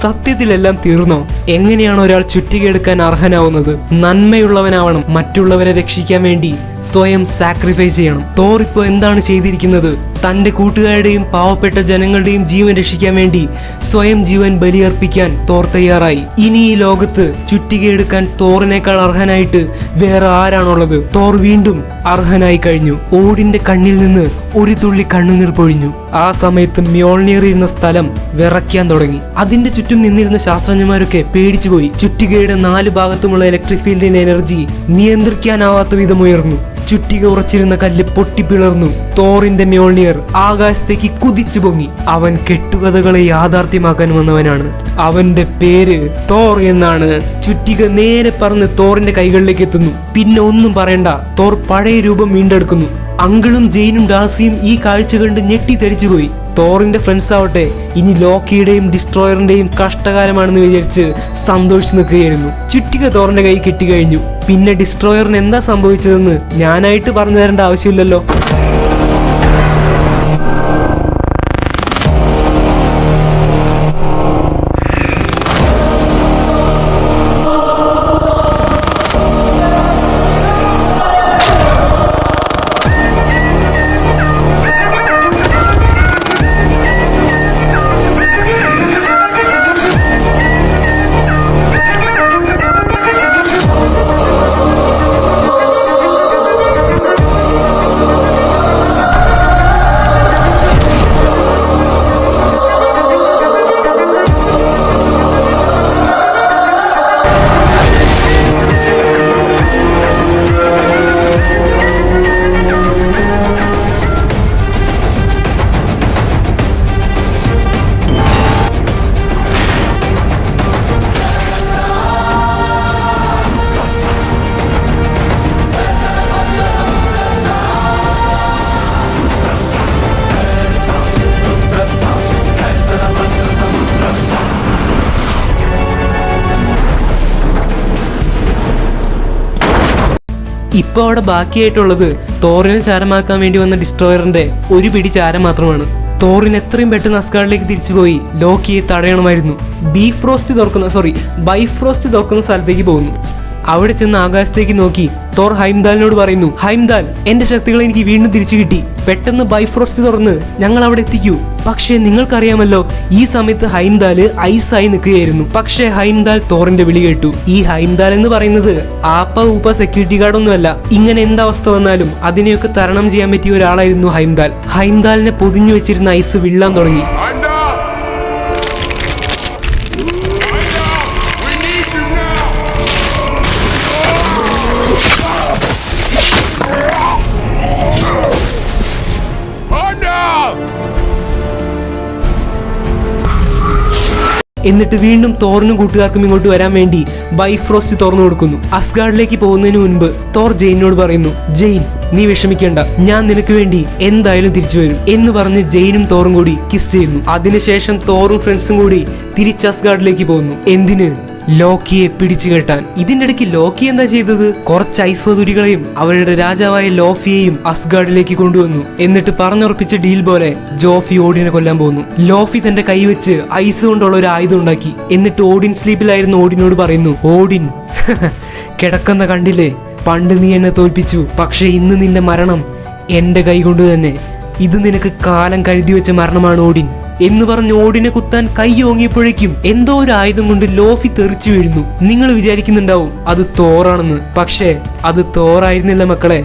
സത്യത്തിലെല്ലാം തീർന്നോ? എങ്ങനെയാണ് ഒരാൾ ചുറ്റികയെടുക്കാൻ അർഹനാവുന്നത്? നന്മയുള്ളവനാവണം. മറ്റുള്ളവരെ രക്ഷിക്കാൻ വേണ്ടി സ്വയം സാക്രിഫൈസ് ചെയ്യണം. തോർ ഇപ്പോൾ എന്താണ് ചെയ്തിരിക്കുന്നത്? തന്റെ കൂട്ടുകാരുടെയും പാവപ്പെട്ട ജനങ്ങളുടെയും ജീവൻ രക്ഷിക്കാൻ വേണ്ടി സ്വയം ജീവൻ ബലിയർപ്പിക്കാൻ തോർ തയ്യാറായി. ഇനി ഈ ലോകത്ത് ചുറ്റികയെടുക്കാൻ തോറിനേക്കാൾ അർഹനായിട്ട് വേറെ ആരാണുള്ളത്? തോർ വീണ്ടും അർഹനായി കഴിഞ്ഞു. ഓടിന്റെ കണ്ണിൽ നിന്ന് ഒരു തുള്ളി കണ്ണുനീർ പൊഴിഞ്ഞു. ആ സമയത്ത് മ്യോൾനിയർ ഇരുന്ന സ്ഥലം വിറയ്ക്കാൻ തുടങ്ങി. അതിന്റെ ചുറ്റും നിന്നിരുന്ന ശാസ്ത്രജ്ഞന്മാരൊക്കെ പേടിച്ചുപോയി. ചുറ്റികയുടെ 4 ഭാഗത്തുമുള്ള ഇലക്ട്രിക് ഫീൽഡിന്റെ എനർജി നിയന്ത്രിക്കാനാവാത്ത വിധം ഉയർന്നു. ചുറ്റിക ഉറച്ചിരുന്ന കല്ല് പൊട്ടിപ്പിളർന്നു. തോറിന്റെ മ്യോൾനിയർ ആകാശത്തേക്ക് കുതിച്ചു പൊങ്ങി. അവൻ കെട്ടുകഥകളെ യാഥാർത്ഥ്യമാക്കാൻ വന്നവനാണ്. അവന്റെ പേര് തോർ എന്നാണ്. ചുറ്റിക നേരെ പറന്ന് തോറിന്റെ കൈകളിലേക്ക് എത്തുന്നു. പിന്നെ ഒന്നും പറയണ്ട, തോർ പഴയ രൂപം വീണ്ടെടുക്കുന്നു. അങ്കിളും ജെയിനും ഡാർസിയും ഈ കാഴ്ച കണ്ട് ഞെട്ടിത്തെറിച്ചുപോയി. തോറിന്റെ ഫ്രണ്ട്സ് ആവട്ടെ ഇനി ലോക്കിയുടെയും ഡിസ്ട്രോയറിന്റെയും കഷ്ടകാലമാണെന്ന് വിചാരിച്ച് സന്തോഷിച്ച് നിൽക്കുകയായിരുന്നു. ചുറ്റിക തോറിന്റെ കൈ കെട്ടിക്കഴിഞ്ഞു. പിന്നെ ഡിസ്ട്രോയറിന് എന്താ സംഭവിച്ചതെന്ന് ഞാനായിട്ട് പറഞ്ഞു തരേണ്ട ആവശ്യമില്ലല്ലോ. ഇപ്പൊ അവിടെ ബാക്കിയായിട്ടുള്ളത് തോറിനെ ചാരമാക്കാൻ വേണ്ടി വന്ന ഡിസ്ട്രോയറിന്റെ ഒരു പിടി ചാരം മാത്രമാണ്. തോറിന് എത്രയും പെട്ടെന്ന് അസ്ഗാർഡിലേക്ക് തിരിച്ചുപോയി ലോക്കിയെ തടയണമായിരുന്നു. ബൈഫ്രോസ്റ്റ് തുറക്കുന്ന സ്ഥലത്തേക്ക് പോകുന്നു. അവിടെ ചെന്ന് ആകാശത്തേക്ക് നോക്കി തോർ ഹൈംദാലിനോട് പറയുന്നു, ഹൈംദാൽ, എന്റെ ശക്തികൾ എനിക്ക് വീണ്ടും തിരിച്ചു കിട്ടി. പെട്ടെന്ന് ബൈഫ്രോസ്റ്റ് തുറന്ന് ഞങ്ങൾ അവിടെ എത്തിക്കൂ. പക്ഷേ നിങ്ങൾക്കറിയാമല്ലോ, ഈ സമയത്ത് ഹൈംദാല് ഐസായി നിൽക്കുകയായിരുന്നു. പക്ഷേ ഹൈംദാൽ തോറിന്റെ വിളി കേട്ടു. ഈ ഹൈംദാൽ എന്ന് പറയുന്നത് ആപ്പ സെക്യൂരിറ്റി ഗാർഡൊന്നുമല്ല. ഇങ്ങനെ എന്തവസ്ഥ വന്നാലും അതിനെയൊക്കെ തരണം ചെയ്യാൻ പറ്റിയ ഒരാളായിരുന്നു ഹൈംദാൽ. ഹൈംദാലിനെ പൊതിഞ്ഞു വെച്ചിരുന്ന ഐസ് വീഴാൻ തുടങ്ങി. എന്നിട്ട് വീണ്ടും തോറിനും കൂട്ടുകാർക്കും ഇങ്ങോട്ട് വരാൻ വേണ്ടി ബൈഫ്രോസ്റ്റ് തുറന്നു കൊടുക്കുന്നു. അസ്ഗാർഡിലേക്ക് പോകുന്നതിന് മുൻപ് തോർ ജെയിനോട് പറയുന്നു, ജെയിൻ, നീ വിഷമിക്കേണ്ട, ഞാൻ നിനക്ക് വേണ്ടി എന്തായാലും തിരിച്ചു വരും എന്ന് പറഞ്ഞ് ജെയിനും തോറും കൂടി കിസ് ചെയ്യുന്നു. അതിനുശേഷം തോറും ഫ്രണ്ട്സും കൂടി തിരിച്ച് അസ്ഗാർഡിലേക്ക് പോകുന്നു. എന്തിന്? ലോക്കിയെ പിടിച്ചു കെട്ടാൻ. ഇതിന്റെ ഇടയ്ക്ക് ലോക്കി എന്താ ചെയ്തത്? കുറച്ച് ഐസ്വദുരികളെയും അവരുടെ രാജാവായ ലോഫിയെയും അസ്ഗാർഡിലേക്ക് കൊണ്ടുവന്നു. എന്നിട്ട് പറഞ്ഞുറപ്പിച്ച ഡീൽ പോലെ ജോഫി ഓഡിനെ കൊല്ലാൻ പോകുന്നു. ലോഫി തന്റെ കൈവച്ച് ഐസ് കൊണ്ടുള്ള ഒരു ആയുധം ഉണ്ടാക്കി. എന്നിട്ട് ഓഡിൻ സ്ലീപ്പിലായിരുന്നു ഓഡിനോട് പറയുന്നു, ഓഡിൻ, കിടക്കുന്ന കണ്ടില്ലേ, പണ്ട് നീ എന്നെ തോൽപ്പിച്ചു, പക്ഷെ ഇന്ന് നിന്റെ മരണം എന്റെ കൈ കൊണ്ട് തന്നെ. ഇത് നിനക്ക് കാലം കരുതി വെച്ച മരണമാണ് ഓഡിൻ എന്ന് പറഞ്ഞ് ഓഡിനെ കുത്താൻ കൈ ഓങ്ങിയപ്പോഴേക്കും എന്തോ ഒരു ആയുധം കൊണ്ട് ലോഫി തെറിച്ചു വീഴുന്നു. നിങ്ങൾ വിചാരിക്കുന്നുണ്ടാവും അത് തോറാണെന്ന്. പക്ഷേ അത് തോറായിരുന്നില്ല മക്കളെ,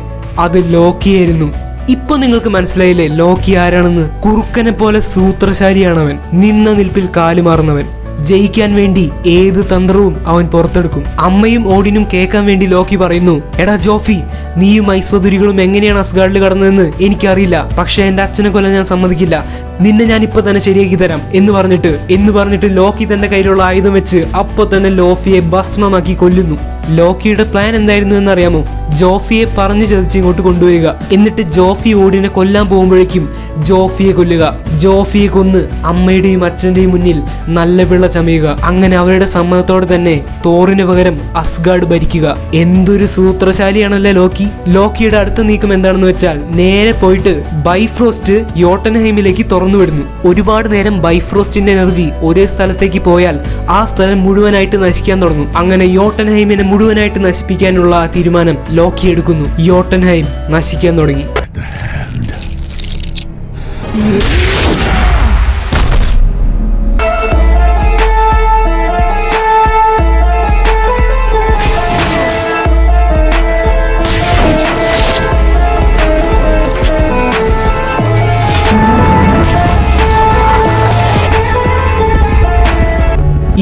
അത് ലോക്കിയായിരുന്നു. ഇപ്പൊ നിങ്ങൾക്ക് മനസ്സിലായില്ലേ ലോക്കി ആരാണെന്ന്? കുറുക്കനെ പോലെ സൂത്രശാലിയാണവൻ. നിന്ന നിൽപ്പിൽ കാലുമാറുന്നവൻ. ജയിക്കാൻ വേണ്ടി ഏത് തന്ത്രവും അവൻ പുറത്തെടുക്കും. അമ്മയും ഓഡിനും കേൾക്കാൻ വേണ്ടി ലോക്കി പറയുന്നു, എടാ ജോഫി, നീയും ഐസ്വദുരികളും എങ്ങനെയാണ് അസ്ഗാർഡിൽ കടന്നതെന്ന് എനിക്കറിയില്ല, പക്ഷെ എന്റെ അച്ഛനെ കൊല്ലാൻ ഞാൻ സമ്മതിക്കില്ല, നിന്നെ ഞാൻ ഇപ്പൊ തന്നെ ശരിയാക്കി തരാം എന്ന് പറഞ്ഞിട്ട് ലോക്കി തന്റെ കയ്യിലുള്ള ആയുധം വെച്ച് അപ്പൊ തന്നെ ലോഫിയെ ഭസ്മമാക്കി കൊല്ലുന്നു. ലോക്കിയുടെ പ്ലാൻ എന്തായിരുന്നു എന്നറിയാമോ? ജോഫിയെ പറഞ്ഞു ചതിച്ച് ഇങ്ങോട്ട് കൊണ്ടുവരിക, എന്നിട്ട് ജോഫി ഓഡിനെ കൊല്ലാൻ പോകുമ്പോഴേക്കും ജോഫിയെ കൊല്ലുക. ജോഫിയെ കൊന്ന് അമ്മയുടെയും അച്ഛന്റെയും മുന്നിൽ നല്ല പിള്ള ചമയുക. അങ്ങനെ അവരുടെ സമ്മതത്തോടെ തന്നെ തോറിന് പകരം അസ്ഗാർഡ് ഭരിക്കുക. എന്തൊരു സൂത്രശാലിയാണല്ലേ ലോക്കി. ലോക്കിയുടെ അടുത്ത നീക്കം എന്താണെന്ന് വെച്ചാൽ നേരെ പോയിട്ട് ബൈഫ്രോസ്റ്റ് യോട്ടൻഹൈമിലേക്ക് തുറന്നു വിടുന്നു. ഒരുപാട് നേരം ബൈഫ്രോസ്റ്റിന്റെ എനർജി ഒരേ സ്ഥലത്തേക്ക് പോയാൽ ആ സ്ഥലം മുഴുവനായിട്ട് നശിക്കാൻ തുടങ്ങും. അങ്ങനെ യോട്ടൻഹൈമിനെ മുഴുവനായിട്ട് നശിപ്പിക്കാനുള്ള തീരുമാനം ലോക്കി എടുക്കുന്നു. യോട്ടൻഹൈം നശിക്കാൻ തുടങ്ങി.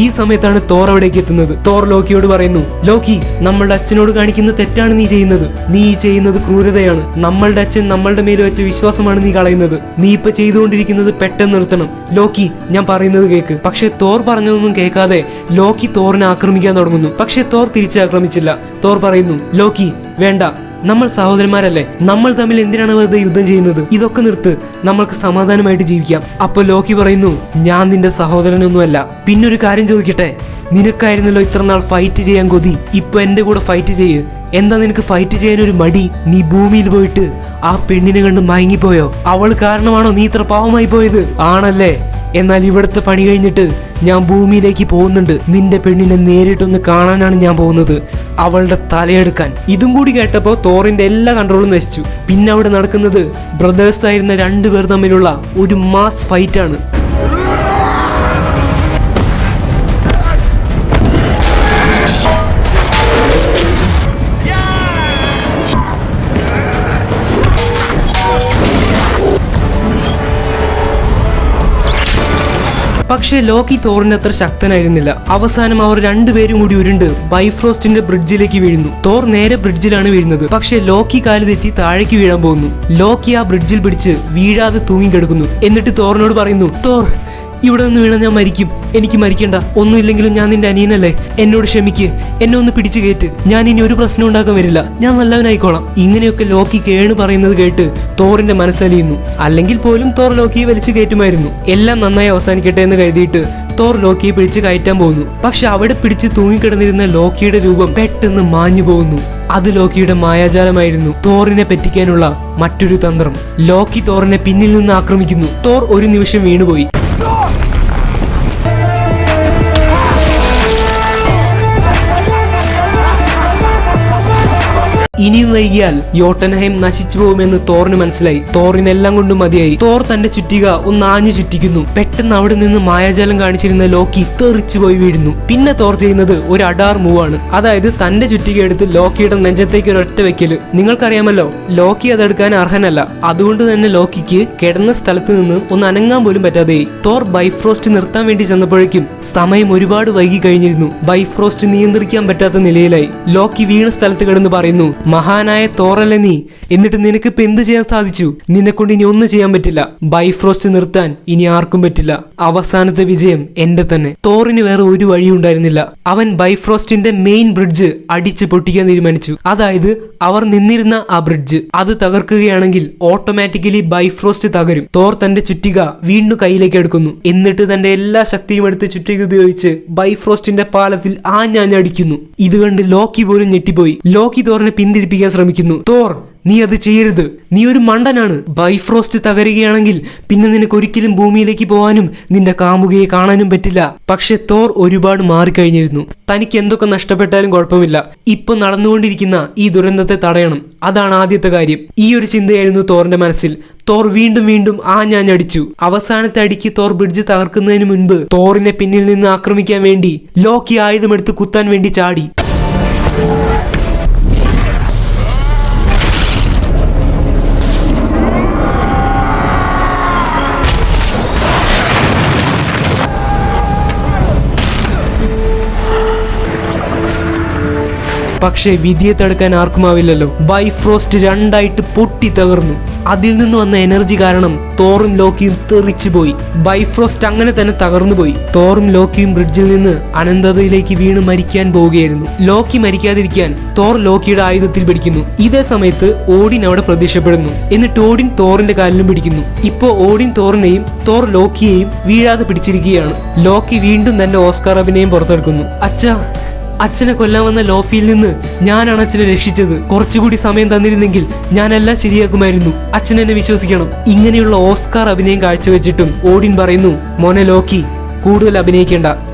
ഈ സമയത്താണ് തോർ അവിടേക്ക് എത്തുന്നത്. തോർ ലോക്കിയോട് പറയുന്നു, ലോക്കി, നമ്മളുടെ അച്ഛനോട് കാണിക്കുന്ന തെറ്റാണ് നീ ചെയ്യുന്നത്. നീ ചെയ്യുന്നത് ക്രൂരതയാണ്. നമ്മളുടെ അച്ഛൻ നമ്മളുടെ മേൽ വെച്ച വിശ്വാസമാണ് നീ കളയുന്നത്. നീ ഇപ്പൊ ചെയ്തുകൊണ്ടിരിക്കുന്നത് പെട്ടെന്ന് നിർത്തണം. ലോക്കി, ഞാൻ പറയുന്നത് കേക്ക്. പക്ഷെ തോർ പറഞ്ഞതൊന്നും കേൾക്കാതെ ലോക്കി തോറിനെ ആക്രമിക്കാൻ തുടങ്ങുന്നു. പക്ഷെ തോർ തിരിച്ചാക്രമിച്ചില്ല. തോർ പറയുന്നു, ലോക്കി വേണ്ട, നമ്മൾ സഹോദരന്മാരല്ലേ, നമ്മൾ തമ്മിൽ എന്തിനാണ് വെറുതെ യുദ്ധം ചെയ്യുന്നത്? ഇതൊക്കെ നിർത്ത്, നമ്മൾക്ക് സമാധാനമായിട്ട് ജീവിക്കാം. അപ്പൊ ലോക്കി പറയുന്നു, ഞാൻ നിന്റെ സഹോദരനൊന്നുമല്ല. പിന്നൊരു കാര്യം ചോദിക്കട്ടെ, നിനക്കായിരുന്നല്ലോ ഇത്ര നാൾ ഫൈറ്റ് ചെയ്യാൻ കൊതി, ഇപ്പൊ എന്റെ കൂടെ ഫൈറ്റ് ചെയ്യ്. എന്താ നിനക്ക് ഫൈറ്റ് ചെയ്യാൻ ഒരു മടി? നീ ഭൂമിയിൽ പോയിട്ട് ആ പെണ്ണിനെ കണ്ട് മയങ്ങിപ്പോയോ? അവൾ കാരണമാണോ നീ ഇത്ര പാവമായി പോയത്? ആണല്ലേ? എന്നാൽ ഇവിടുത്തെ പണി കഴിഞ്ഞിട്ട് ഞാൻ ഭൂമിയിലേക്ക് പോകുന്നുണ്ട്. നിന്റെ പെണ്ണിനെ നേരിട്ടൊന്ന് കാണാനാണ് ഞാൻ പോകുന്നത്, അവളുടെ തലയെടുക്കാൻ. ഇതും കൂടി കേട്ടപ്പോൾ തോറിന്റെ എല്ലാ കൺട്രോളും നശിച്ചു. പിന്നെ അവിടെ നടക്കുന്നത് ബ്രദേഴ്സ് ആയിരുന്ന രണ്ടുപേർ തമ്മിലുള്ള ഒരു മാസ് ഫൈറ്റ് ആണ്. പക്ഷേ ലോക്കി തോറിന് അത്ര ശക്തനായിരുന്നില്ല. അവസാനം അവർ രണ്ടുപേരും കൂടി ഉരുണ്ട് ബൈഫ്രോസ്റ്റിന്റെ ബ്രിഡ്ജിലേക്ക് വീഴുന്നു. തോർ നേരെ ബ്രിഡ്ജിലാണ് വീഴുന്നത്. പക്ഷെ ലോക്കി കാല് തെറ്റി താഴേക്ക് വീഴാൻ പോകുന്നു. ലോക്കി ആ ബ്രിഡ്ജിൽ പിടിച്ച് വീഴാതെ തൂങ്ങിക്കിടക്കുന്നു. എന്നിട്ട് തോറിനോട് പറയുന്നു, തോർ, ഇവിടെ നിന്ന് വീണ ഞാൻ മരിക്കും. എനിക്ക് മരിക്കണ്ട. ഒന്നുമില്ലെങ്കിലും ഞാൻ നിന്റെ അനിയനല്ലേ, എന്നോട് ക്ഷമിക്ക്, എന്നെ ഒന്ന് പിടിച്ചു കയറ്റ്. ഞാൻ ഇനി ഒരു പ്രശ്നം ഉണ്ടാക്കാൻ വരില്ല, ഞാൻ നല്ലവനായിക്കോളാം. ഇങ്ങനെയൊക്കെ ലോക്കി കേണ് പറയുന്നത് കേട്ട് തോറിന്റെ മനസ്സലിയുന്നു. അല്ലെങ്കിൽ പോലും തോർ ലോക്കിയെ വലിച്ചു കയറ്റുമായിരുന്നു. എല്ലാം നന്നായി അവസാനിക്കട്ടെ എന്ന് കരുതിയിട്ട് തോർ ലോക്കിയെ പിടിച്ച് കയറ്റാൻ പോകുന്നു. പക്ഷെ അവിടെ പിടിച്ച് തൂങ്ങിക്കിടന്നിരുന്ന ലോക്കിയുടെ രൂപം പെട്ടെന്ന് മാഞ്ഞു പോകുന്നു. അത് ലോക്കിയുടെ മായാജാലമായിരുന്നു. തോറിനെ പറ്റിക്കാനുള്ള മറ്റൊരു തന്ത്രം. ലോക്കി തോറിനെ പിന്നിൽ നിന്ന് ആക്രമിക്കുന്നു. തോർ ഒരു നിമിഷം വീണുപോയി. ഇനിയും വൈകിയാൽ യോട്ടൻഹൈം നശിച്ചു പോകുമെന്ന് തോറിന് മനസ്സിലായി. തോറിനെല്ലാം കൊണ്ടും മതിയായി. തോർ തന്റെ ചുറ്റിക ഒന്ന് ആഞ്ഞു ചുറ്റിക്കുന്നു. പെട്ടെന്ന് അവിടെ നിന്ന് മായാജാലം കാണിച്ചിരുന്ന ലോക്കി തെറിച്ചു പോയി വീഴുന്നു. പിന്നെ തോർ ചെയ്യുന്നത് ഒരു അഡാർ മൂവാണ്. അതായത് തന്റെ ചുറ്റിക എടുത്ത് ലോക്കിയുടെ നെഞ്ചത്തേക്ക് ഒരൊറ്റ വെക്കല്. നിങ്ങൾക്കറിയാമല്ലോ, ലോക്കി അതെടുക്കാൻ അർഹനല്ല. അതുകൊണ്ട് തന്നെ ലോക്കിക്ക് കിടന്ന സ്ഥലത്ത് നിന്ന് ഒന്ന് അനങ്ങാൻ പോലും പറ്റാതെയായി. തോർ ബൈഫ്രോസ്റ്റ് നിർത്താൻ വേണ്ടി ചെന്നപ്പോഴേക്കും സമയം ഒരുപാട് വൈകി കഴിഞ്ഞിരുന്നു. ബൈഫ്രോസ്റ്റ് നിയന്ത്രിക്കാൻ പറ്റാത്ത നിലയിലായി. ലോക്കി വീണ സ്ഥലത്ത് കിടന്ന് പറയുന്നു, മഹാനായ തോറല്ലേ നീ, എന്നിട്ട് നിനക്ക് ഇപ്പൊ എന്ത് ചെയ്യാൻ സാധിച്ചു? നിന്നെ കൊണ്ട് ഇനി ഒന്നും ചെയ്യാൻ പറ്റില്ല. ബൈഫ്രോസ്റ്റ് നിർത്താൻ ഇനി ആർക്കും പറ്റില്ല. അവസാനത്തെ വിജയം എന്റെ തന്നെ. തോറിന് വേറെ ഒരു വഴിയും ഉണ്ടായിരുന്നില്ല. അവൻ ബൈഫ്രോസ്റ്റിന്റെ മെയിൻ ബ്രിഡ്ജ് അടിച്ച് പൊട്ടിക്കാൻ തീരുമാനിച്ചു. അതായത് അവർ നിന്നിരുന്ന ആ ബ്രിഡ്ജ് അത് തകർക്കുകയാണെങ്കിൽ ഓട്ടോമാറ്റിക്കലി ബൈഫ്രോസ്റ്റ് തകരും. തോർ തന്റെ ചുറ്റിക വീണ്ടും കയ്യിലേക്ക് എടുക്കുന്നു. എന്നിട്ട് തന്റെ എല്ലാ ശക്തിയും എടുത്ത് ചുറ്റിക ഉപയോഗിച്ച് ബൈഫ്രോസ്റ്റിന്റെ പാലത്തിൽ ആഞ്ഞടിക്കുന്നു. ഇത് കണ്ട് ലോക്കി പോലും ഞെട്ടിപ്പോയി. ലോക്കി തോറിനെ പിന്തിരിപ്പിക്കാൻ ശ്രമിക്കുന്നു. തോർ, നീ അത് ചെയ്യരുത്, നീ ഒരു മണ്ടനാണ്. ബൈഫ്രോസ്റ്റ് തകരുകയാണെങ്കിൽ പിന്നെ നിനക്ക് ഒരിക്കലും ഭൂമിയിലേക്ക് പോകാനും നിന്റെ കാമുകയെ കാണാനും പറ്റില്ല. പക്ഷെ തോർ ഒരുപാട് മാറിക്കഴിഞ്ഞിരുന്നു. തനിക്ക് എന്തൊക്കെ നഷ്ടപ്പെട്ടാലും കുഴപ്പമില്ല, ഇപ്പൊ നടന്നുകൊണ്ടിരിക്കുന്ന ഈ ദുരന്തത്തെ തടയണം. അതാണ് ആദ്യത്തെ കാര്യം. ഈ ഒരു ചിന്തയായിരുന്നു തോറിന്റെ മനസ്സിൽ. തോർ വീണ്ടും വീണ്ടും ആഞ്ഞടിച്ചു. അവസാനത്തെ അടിക്ക് തോർ ബ്രിഡ്ജ് തകർക്കുന്നതിന് മുൻപ് തോറിനെ പിന്നിൽ നിന്ന് ആക്രമിക്കാൻ വേണ്ടി ലോക്കി ആയുധമെടുത്ത് കുത്താൻ വേണ്ടി ചാടി. പക്ഷേ വിധിയെ തടുക്കാൻ ആർക്കുമാവില്ലല്ലോ. ബൈഫ്രോസ്റ്റ് രണ്ടായിട്ട് പൊട്ടി തകർന്നു. അതിൽ നിന്ന് വന്ന എനർജി കാരണം തോറും ലോക്കിയും തെറിച്ചു പോയി. ബൈഫ്രോസ്റ്റ് അങ്ങനെ തന്നെ തകർന്നു പോയി. തോറും ലോക്കിയും ബ്രിഡ്ജിൽ നിന്ന് അനന്തതയിലേക്ക് വീണ് മരിക്കാൻ പോവുകയായിരുന്നു. ലോക്കി മരിക്കാതിരിക്കാൻ തോർ ലോക്കിയുടെ ആയുധത്തിൽ പിടിക്കുന്നു. ഇതേ സമയത്ത് ഓഡിൻ അവിടെ പ്രത്യക്ഷപ്പെടുന്നു. എന്നിട്ട് ഓഡിൻ തോറിന്റെ കാലിലും പിടിക്കുന്നു. ഇപ്പോ ഓഡിൻ തോറിനെയും തോർ ലോക്കിയെയും വീഴാതെ പിടിച്ചിരിക്കുകയാണ്. ലോക്കി വീണ്ടും തന്റെ ഓസ്കാർ അഭിനയം പുറത്തെടുക്കുന്നു. അച്ഛനെ കൊല്ലാൻ വന്ന ലോഫിയിൽ നിന്ന് ഞാനാണ് അച്ഛനെ രക്ഷിച്ചത്. കുറച്ചുകൂടി സമയം തന്നിരുന്നെങ്കിൽ ഞാനെല്ലാം ശരിയാക്കുമായിരുന്നു. അച്ഛൻ എന്നെ വിശ്വസിക്കണം. ഇങ്ങനെയുള്ള ഓസ്കാർ അഭിനയം കാഴ്ചവെച്ചിട്ടും ഓഡിൻ പറയുന്നു, മോനെ ലോക്കി, കൂടുതൽ അഭിനയിക്കേണ്ട,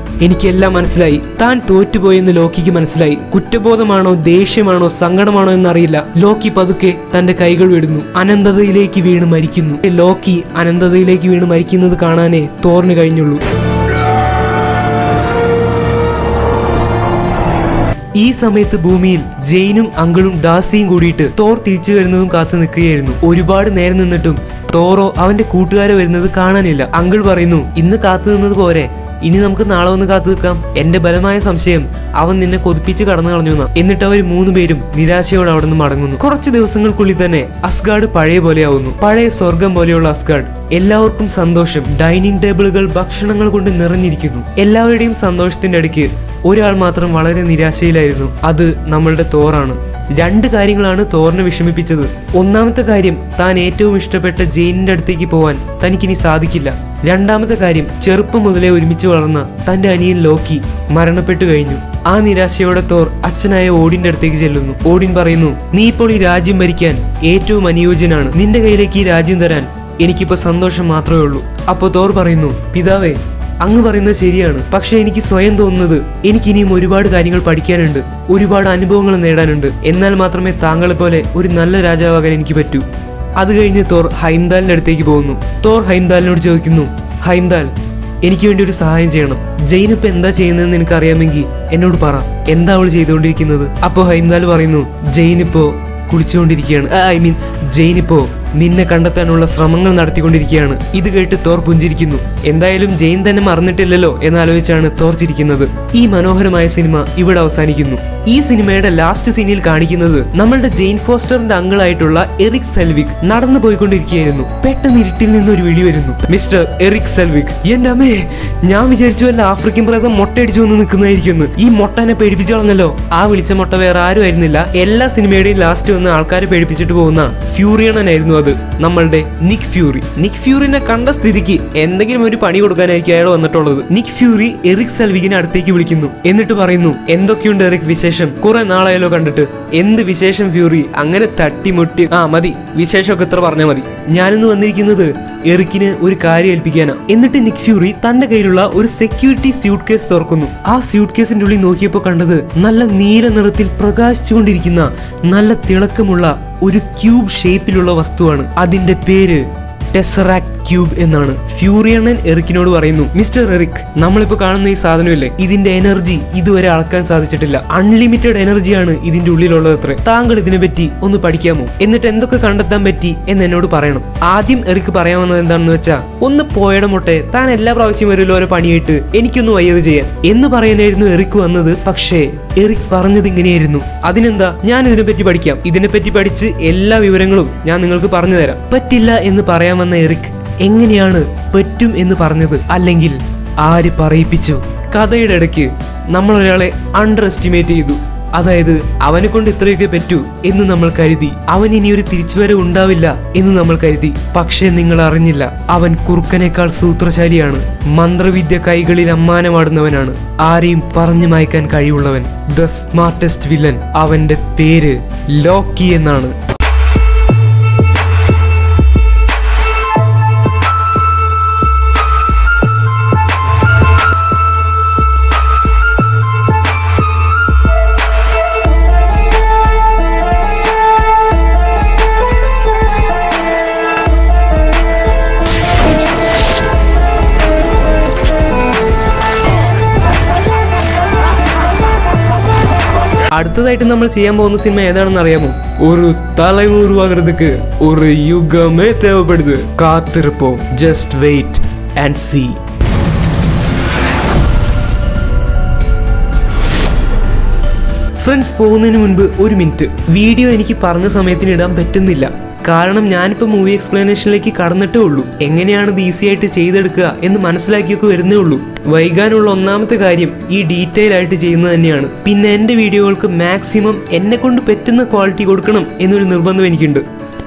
എനിക്കെല്ലാം മനസ്സിലായി. താൻ തോറ്റുപോയെന്ന് ലോക്കിക്ക് മനസ്സിലായി. കുറ്റബോധമാണോ ദേഷ്യമാണോ സങ്കടമാണോ എന്നറിയില്ല. ലോക്കി പതുക്കെ തന്റെ കൈകൾ വിടുന്നു. അനന്തതയിലേക്ക് വീണ് മരിക്കുന്നു. ലോക്കി അനന്തതയിലേക്ക് വീണ് മരിക്കുന്നത് കാണാനേ തോറിന് കഴിഞ്ഞുള്ളൂ. ഈ സമയത്ത് ഭൂമിയിൽ ജെയിനും അങ്കിളും ഡാസിയും കൂടിയിട്ട് തോർ തിരിച്ചു വരുന്നതും കാത്തു നിൽക്കുകയായിരുന്നു. ഒരുപാട് നേരം നിന്നിട്ടും തോറോ അവന്റെ കൂട്ടുകാരോ വരുന്നത് കാണാനില്ല. അങ്കിൾ പറയുന്നു, ഇന്ന് കാത്തു നിന്നത് പോരെ, ഇനി നമുക്ക് നാളെ വന്ന് കാത്തു നിൽക്കാം. എന്റെ ബലമായ സംശയം അവൻ നിന്നെ കൊതിപ്പിച്ച് കടന്നു കളഞ്ഞു എന്നാ. എന്നിട്ട് അവർ 3 പേരും നിരാശയോടെ അവിടെ നിന്ന് മടങ്ങുന്നു. കുറച്ച് ദിവസങ്ങൾക്കുള്ളിൽ തന്നെ അസ്ഗാർഡ് പഴയ പോലെയാവുന്നു. പഴയ സ്വർഗം പോലെയുള്ള അസ്ഗാർഡ്. എല്ലാവർക്കും സന്തോഷം. ഡൈനിങ് ടേബിളുകൾ ഭക്ഷണങ്ങൾ കൊണ്ട് നിറഞ്ഞിരിക്കുന്നു. എല്ലാവരുടെയും സന്തോഷത്തിന്റെ ഇടയ്ക്ക് ഒരാൾ മാത്രം വളരെ നിരാശയിലായിരുന്നു. അത് നമ്മളുടെ തോറാണ്. 2 കാര്യങ്ങളാണ് തോറിനെ വിഷമിപ്പിച്ചത്. ഒന്നാമത്തെ കാര്യം, താൻ ഏറ്റവും ഇഷ്ടപ്പെട്ട ജെയിനിന്റെ അടുത്തേക്ക് പോവാൻ തനിക്കിനി സാധിക്കില്ല. 2ാമത്തെ കാര്യം, ചെറുപ്പം മുതലേ ഒരുമിച്ച് വളർന്ന തന്റെ അനിയൻ ലോക്കി മരണപ്പെട്ടു കഴിഞ്ഞു. ആ നിരാശയോടെ തോർ അച്ഛനായ ഓഡിന്റെ അടുത്തേക്ക് ചെല്ലുന്നു. ഓഡിൻ പറയുന്നു, നീ ഇപ്പോൾ ഈ രാജ്യം ഭരിക്കാൻ ഏറ്റവും അനുയോജ്യനാണ്. നിന്റെ കയ്യിലേക്ക് ഈ രാജ്യം തരാൻ എനിക്കിപ്പോ സന്തോഷം മാത്രമേ ഉള്ളൂ. അപ്പോ തോർ പറയുന്നു, പിതാവേ, അങ്ങ് പറയുന്നത് ശരിയാണ്. പക്ഷെ എനിക്ക് സ്വയം തോന്നുന്നത് എനിക്കിനിയും ഒരുപാട് കാര്യങ്ങൾ പഠിക്കാനുണ്ട്, ഒരുപാട് അനുഭവങ്ങൾ നേടാനുണ്ട്. എന്നാൽ മാത്രമേ താങ്കളെ പോലെ ഒരു നല്ല രാജാവാകാൻ എനിക്ക് പറ്റൂ. അത് കഴിഞ്ഞ് തോർ ഹൈംദാലിന്റെ അടുത്തേക്ക് പോകുന്നു. തോർ ഹൈംദാലിനോട് ചോദിക്കുന്നു, ഹൈംദാൽ, എനിക്ക് വേണ്ടി ഒരു സഹായം ചെയ്യണം. ജെയിൻ ഇപ്പൊ എന്താ ചെയ്യുന്നതെന്ന് എനിക്ക് അറിയാമെങ്കിൽ എന്നോട് പറ. എന്താ അവൾ ചെയ്തുകൊണ്ടിരിക്കുന്നത്? അപ്പോ ഹൈംദാൽ പറയുന്നു, ജെയിൻ ഇപ്പോ കുളിച്ചുകൊണ്ടിരിക്കുകയാണ്. ജെയിൻ ഇപ്പോ നിന്നെ കണ്ടെത്താനുള്ള ശ്രമങ്ങൾ നടത്തിക്കൊണ്ടിരിക്കുകയാണ്. ഇത് കേട്ട് തോർ പുഞ്ചിരിക്കുന്നു. എന്തായാലും ജെയിൻ തന്നെ മറന്നിട്ടില്ലല്ലോ എന്നാലോചിച്ചാണ് തോർ ചിരിക്കുന്നത്. ഈ മനോഹരമായ സിനിമ ഇവിടെ അവസാനിക്കുന്നു. ഈ സിനിമയുടെ ലാസ്റ്റ് സീനിൽ കാണിക്കുന്നത് നമ്മളുടെ ജെയിൻ ഫോസ്റ്ററിന്റെ അങ്കിളായിട്ടുള്ള എറിക് സെൽവിക് നടന്നു പോയിക്കൊണ്ടിരിക്കുകയായിരുന്നു. പെട്ടെന്ന് ഇരുട്ടിൽ നിന്ന് ഒരു വിളി വരുന്നു, മിസ്റ്റർ എറിക് സെൽവിക്. എന്റെ അമ്മേ, ഞാൻ വിചാരിച്ചു വല്ല ആഫ്രിക്കൻ പ്രേതം മൊട്ടയടിച്ചു വന്ന് നിൽക്കുന്നതായിരിക്കുന്നു. ഈ മൊട്ടനെ പേടിപ്പിച്ചു കളഞ്ഞല്ലോ. ആ വിളിച്ച മൊട്ട വേറെ ആരും ആയിരുന്നില്ല. എല്ലാ സിനിമയുടെയും ലാസ്റ്റ് വന്ന് ആൾക്കാരെ പേടിപ്പിച്ചിട്ട് പോകുന്ന ഫ്യൂറിയണനായിരുന്നു അത്, നമ്മളുടെ നിക് ഫ്യൂറി. നിക് ഫ്യൂറിനെ കണ്ട സ്ഥിതിക്ക് എന്തെങ്കിലും ഒരു പണി കൊടുക്കാനായിരിക്കും അയാൾ വന്നിട്ടുള്ളത്. നിക് ഫ്യൂറി എറിക് സെൽവിക്കിനെ അടുത്തേക്ക് വിളിക്കുന്നു. എന്നിട്ട് പറയുന്നു, എന്തൊക്കെയുണ്ട് എറിക് വിശേഷം? കുറെ നാളായാലോ കണ്ടിട്ട്. എന്ത് വിശേഷം ഫ്യൂറി? അങ്ങനെ തട്ടിമുട്ടി. മതി, വിശേഷമൊക്കെ ഇത്ര പറഞ്ഞാൽ മതി. ഞാനിന്ന് വന്നിരിക്കുന്നത് എറിക്കിന് ഒരു കാര്യം ഏൽപ്പിക്കാനാ. എന്നിട്ട് നിക് ഫ്യൂറി തന്റെ കയ്യിലുള്ള ഒരു സെക്യൂരിറ്റി സ്യൂട്ട് കേസ് തുറക്കുന്നു. ആ സ്യൂട്ട് കേസിന്റെ ഉള്ളിൽ നോക്കിയപ്പോൾ കണ്ടത് നല്ല നീല നിറത്തിൽ പ്രകാശിച്ചുകൊണ്ടിരിക്കുന്ന നല്ല തിളക്കമുള്ള ഒരു ക്യൂബ് ഷേപ്പിലുള്ള വസ്തുവാണ്. അതിന്റെ പേര് ടെസറാക്ട് ക്യൂബ് എന്നാണ്. ഫ്യൂറിയണ്ണൻ എറിക്കിനോട് പറയുന്നു, മിസ്റ്റർ എറിക്, നമ്മളിപ്പോ കാണുന്ന ഈ സാധനമില്ലേ, ഇതിന്റെ എനർജി ഇതുവരെ അളക്കാൻ സാധിച്ചിട്ടില്ല. അൺലിമിറ്റഡ് എനർജിയാണ് ഇതിന്റെ ഉള്ളിലുള്ളത് അത്രേ. താങ്കൾ ഇതിനെപ്പറ്റി ഒന്ന് പഠിക്കാമോ? എന്നിട്ട് എന്തൊക്കെ കണ്ടെത്താൻ പറ്റി എന്ന് എന്നോട് പറയണം. ആദ്യം എറിക് പറയാമെന്നത് എന്താണെന്ന് വെച്ചാ, ഒന്ന് പോയടമൊട്ടെ, താൻ എല്ലാ പ്രാവശ്യം വരുമല്ലോ ഓരോ പണിയായിട്ട്, എനിക്കൊന്ന് വയ്യത് ചെയ്യാൻ എന്ന് പറയാനായിരുന്നു എറിക് വന്നത്. പക്ഷേ എറിക് പറഞ്ഞത് ഇങ്ങനെയായിരുന്നു, അതിനെന്താ, ഞാൻ ഇതിനെപ്പറ്റി പഠിക്കാം. ഇതിനെപ്പറ്റി പഠിച്ച് എല്ലാ വിവരങ്ങളും ഞാൻ നിങ്ങൾക്ക് പറഞ്ഞു തരാം. പറ്റില്ല എന്ന് പറയാമെന്ന എറിക് എങ്ങനെയാണ് പറ്റും എന്ന് പറഞ്ഞത്? അല്ലെങ്കിൽ ആര് പറയിപ്പിച്ചു? കഥയുടെ ഇടയ്ക്ക് നമ്മൾ ഒരാളെ അണ്ടർ എസ്റ്റിമേറ്റ് ചെയ്തു. അതായത് അവനെ കൊണ്ട് ഇത്രയൊക്കെ പറ്റൂ എന്ന് നമ്മൾ കരുതി. അവൻ ഇനി ഒരു തിരിച്ചുവരവ് ഉണ്ടാവില്ല എന്ന് നമ്മൾ കരുതി. പക്ഷേ നിങ്ങൾ അറിഞ്ഞില്ല, അവൻ കുറുക്കനേക്കാൾ സൂത്രശാലിയാണ്. മന്ത്രവിദ്യ കൈകളിൽ അമ്മാനമാടുന്നവനാണ്. ആരെയും പറഞ്ഞു മായ്ക്കാൻ കഴിവുള്ളവൻ. The smartest villain. അവന്റെ പേര് ലോക്കി എന്നാണ്. അടുത്തതായിട്ട് നമ്മൾ ചെയ്യാൻ പോകുന്ന സിനിമ ഏതാണെന്ന് അറിയാമോ? ഒരു തലമുറവാകൃതിക്ക് ഒരു യുഗമേ தேவைப்படுது. കാത്തിരിപ്പോ. Just wait and see. Friends, പോകുന്നതിന് മുൻപ് ഒരു മിനിറ്റ്. വീഡിയോ എനിക്ക് പറഞ്ഞ സമയത്തിന് ഇടാൻ പറ്റുന്നില്ല. കാരണം ഞാനിപ്പോൾ മൂവി എക്സ്പ്ലനേഷനിലേക്ക് കടന്നിട്ടേ ഉള്ളൂ. എങ്ങനെയാണ് ഇത് ഈസി ആയിട്ട് ചെയ്തെടുക്കുക എന്ന് മനസ്സിലാക്കിയൊക്കെ വരുന്നേ ഉള്ളൂ. വൈകാനുള്ള ഒന്നാമത്തെ കാര്യം ഈ ഡീറ്റെയിൽ ആയിട്ട് ചെയ്യുന്നത് തന്നെയാണ്. പിന്നെ എൻ്റെ വീഡിയോകൾക്ക് മാക്സിമം എന്നെ കൊണ്ട് പറ്റുന്ന ക്വാളിറ്റി കൊടുക്കണം എന്നൊരു നിർബന്ധം എനിക്കുണ്ട്.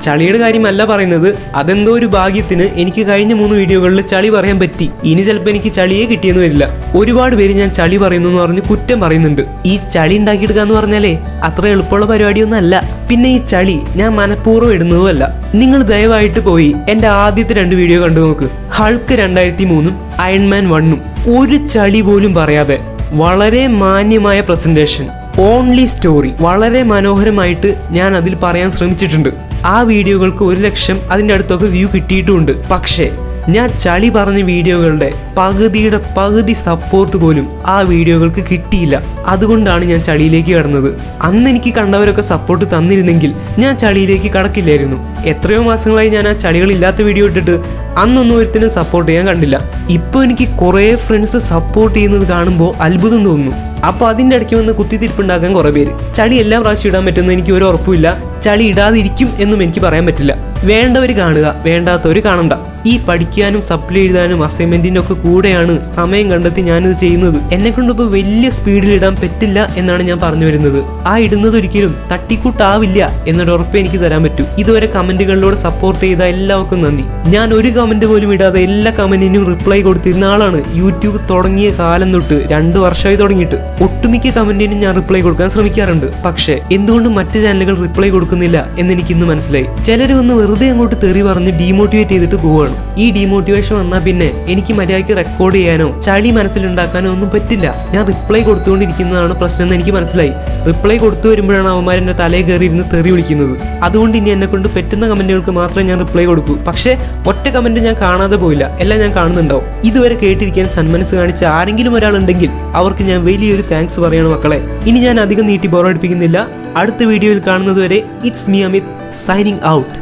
ചളിയുടെ കാര്യമല്ല പറയുന്നത്, അതെന്തോ ഒരു ഭാഗ്യത്തിന് എനിക്ക് കഴിഞ്ഞ 3 വീഡിയോകളിൽ ചളി പറയാൻ പറ്റി. ഇനി ചിലപ്പോൾ എനിക്ക് ചളിയെ കിട്ടിയെന്ന് വരില്ല. ഒരുപാട് പേര് ഞാൻ ചളി പറയുന്നു എന്ന് പറഞ്ഞ് കുറ്റം പറയുന്നുണ്ട്. ഈ ചളി ഉണ്ടാക്കിയെടുക്കുക എന്ന് പറഞ്ഞാലേ അത്ര എളുപ്പമുള്ള പരിപാടിയൊന്നും അല്ല. പിന്നെ ഈ ചളി ഞാൻ മനഃപൂർവ്വം ഇടുന്നതുമല്ല. നിങ്ങൾ ദയവായിട്ട് പോയി എൻ്റെ ആദ്യത്തെ 2 വീഡിയോ കണ്ടു നോക്ക്. Hulk 2003 Iron Man 1. ഒരു ചളി പോലും പറയാതെ വളരെ മാന്യമായ പ്രസന്റേഷൻ, ഓൺലി സ്റ്റോറി, വളരെ മനോഹരമായിട്ട് ഞാൻ അതിൽ പറയാൻ ശ്രമിച്ചിട്ടുണ്ട്. ആ വീഡിയോകൾക്ക് 1 ലക്ഷം അതിൻ്റെ അടുത്തൊക്കെ വ്യൂ കിട്ടിയിട്ടുമുണ്ട്. പക്ഷേ ഞാൻ ചളി പറഞ്ഞ വീഡിയോകളുടെ പകുതിയുടെ പകുതി സപ്പോർട്ട് പോലും ആ വീഡിയോകൾക്ക് കിട്ടിയില്ല. അതുകൊണ്ടാണ് ഞാൻ ചളിയിലേക്ക് കടന്നത്. അന്ന് എനിക്ക് കണ്ടവരൊക്കെ സപ്പോർട്ട് തന്നിരുന്നെങ്കിൽ ഞാൻ ചളിയിലേക്ക് കടക്കില്ലായിരുന്നു. എത്രയോ മാസങ്ങളായി ഞാൻ ആ ചളികളില്ലാത്ത വീഡിയോ ഇട്ടിട്ട് അന്നൊന്നും ഒരുത്തിനും സപ്പോർട്ട് ചെയ്യാൻ കണ്ടില്ല. ഇപ്പോൾ എനിക്ക് കുറേ ഫ്രണ്ട്സ് സപ്പോർട്ട് ചെയ്യുന്നത് കാണുമ്പോൾ അത്ഭുതം തോന്നുന്നു. അപ്പോൾ അതിൻ്റെ ഇടയ്ക്ക് വന്ന് കുത്തിത്തിരിപ്പുണ്ടാക്കാൻ കുറേ പേര്. ചളി എല്ലാ പ്രാവശ്യം ഇടാൻ പറ്റുമെന്ന് എനിക്ക് ഒരു ഉറപ്പുമില്ല. ചളി ഇടാതിരിക്കും എന്നും എനിക്ക് പറയാൻ പറ്റില്ല. വേണ്ടവർ കാണുക, വേണ്ടാത്തവർ കാണണ്ട. ഈ പഠിക്കാനും സപ്ലി എഴുതാനും അസൈൻമെന്റിന്റെ ഒക്കെ കൂടെയാണ് സമയം കണ്ടെത്തി ഞാനിത് ചെയ്യുന്നത്. എന്നെ കൊണ്ടിപ്പോൾ വലിയ സ്പീഡിൽ ഇടാൻ പറ്റില്ല എന്നാണ് ഞാൻ പറഞ്ഞു വരുന്നത്. ആ ഇടുന്നത് ഒരിക്കലും തട്ടിക്കൂട്ടാവില്ല എന്നൊരു ഉറപ്പ് എനിക്ക് തരാൻ പറ്റൂ. ഇതുവരെ കമന്റുകളിലൂടെ സപ്പോർട്ട് ചെയ്ത എല്ലാവർക്കും നന്ദി. ഞാൻ ഒരു കമന്റ് പോലും ഇടാതെ എല്ലാ കമന്റിനും റിപ്ലൈ കൊടുത്തിരുന്ന ആളാണ്. യൂട്യൂബ് തുടങ്ങിയ കാലം തൊട്ട് 2 വർഷമായി തുടങ്ങിയിട്ട് ഒട്ടുമിക്ക കമന്റിനും ഞാൻ റിപ്ലൈ കൊടുക്കാൻ ശ്രമിക്കാറുണ്ട്. പക്ഷേ എന്തുകൊണ്ട് മറ്റു ചാനലുകൾ റിപ്ലൈ കൊടുക്കുന്നില്ല എന്ന് എനിക്ക് ഇന്ന് മനസ്സിലായി. ചിലർ വന്ന് വെറുതെ അങ്ങോട്ട് തെറി പറഞ്ഞ് ഡീമോട്ടിവേറ്റ് ചെയ്തിട്ട് പോവുകയാണ്. ഈ ഡീമോട്ടിവേഷൻ വന്നാൽ പിന്നെ എനിക്ക് മര്യാദയ്ക്ക് റെക്കോർഡ് ചെയ്യാനോ ചളി മനസ്സിലുണ്ടാക്കാനോ ഒന്നും പറ്റില്ല. ഞാൻ റിപ്ലൈ കൊടുത്തുകൊണ്ടിരിക്കുന്നതാണ് പ്രശ്നം എന്ന് എനിക്ക് മനസ്സിലായി. റിപ്ലൈ കൊടുത്തു വരുമ്പോഴാണ് അവന്മാർ എന്റെ തലയിൽ കയറി ഇരുന്ന് തെറി വിളിക്കുന്നത്. അതുകൊണ്ട് ഇനി എന്നെ കൊണ്ട് പറ്റുന്ന കമന്റുകൾക്ക് മാത്രമേ ഞാൻ റിപ്ലൈ കൊടുക്കൂ. പക്ഷേ ഒറ്റ കമന്റ് ഞാൻ കാണാതെ പോയില്ല, എല്ലാം ഞാൻ കാണുന്നുണ്ടാവും. ഇതുവരെ കേട്ടിരിക്കാൻ സന്മനസ് കാണിച്ച ആരെങ്കിലും ഒരാളുണ്ടെങ്കിൽ അവർക്ക് ഞാൻ വലിയൊരു താങ്ക്സ് പറയണം മക്കളെ. ഇനി ഞാൻ അധികം നീട്ടി ബോറടിപ്പിക്കുന്നില്ല. അടുത്ത വീഡിയോയിൽ കാണുന്നത് വരെ it's me Amit signing out.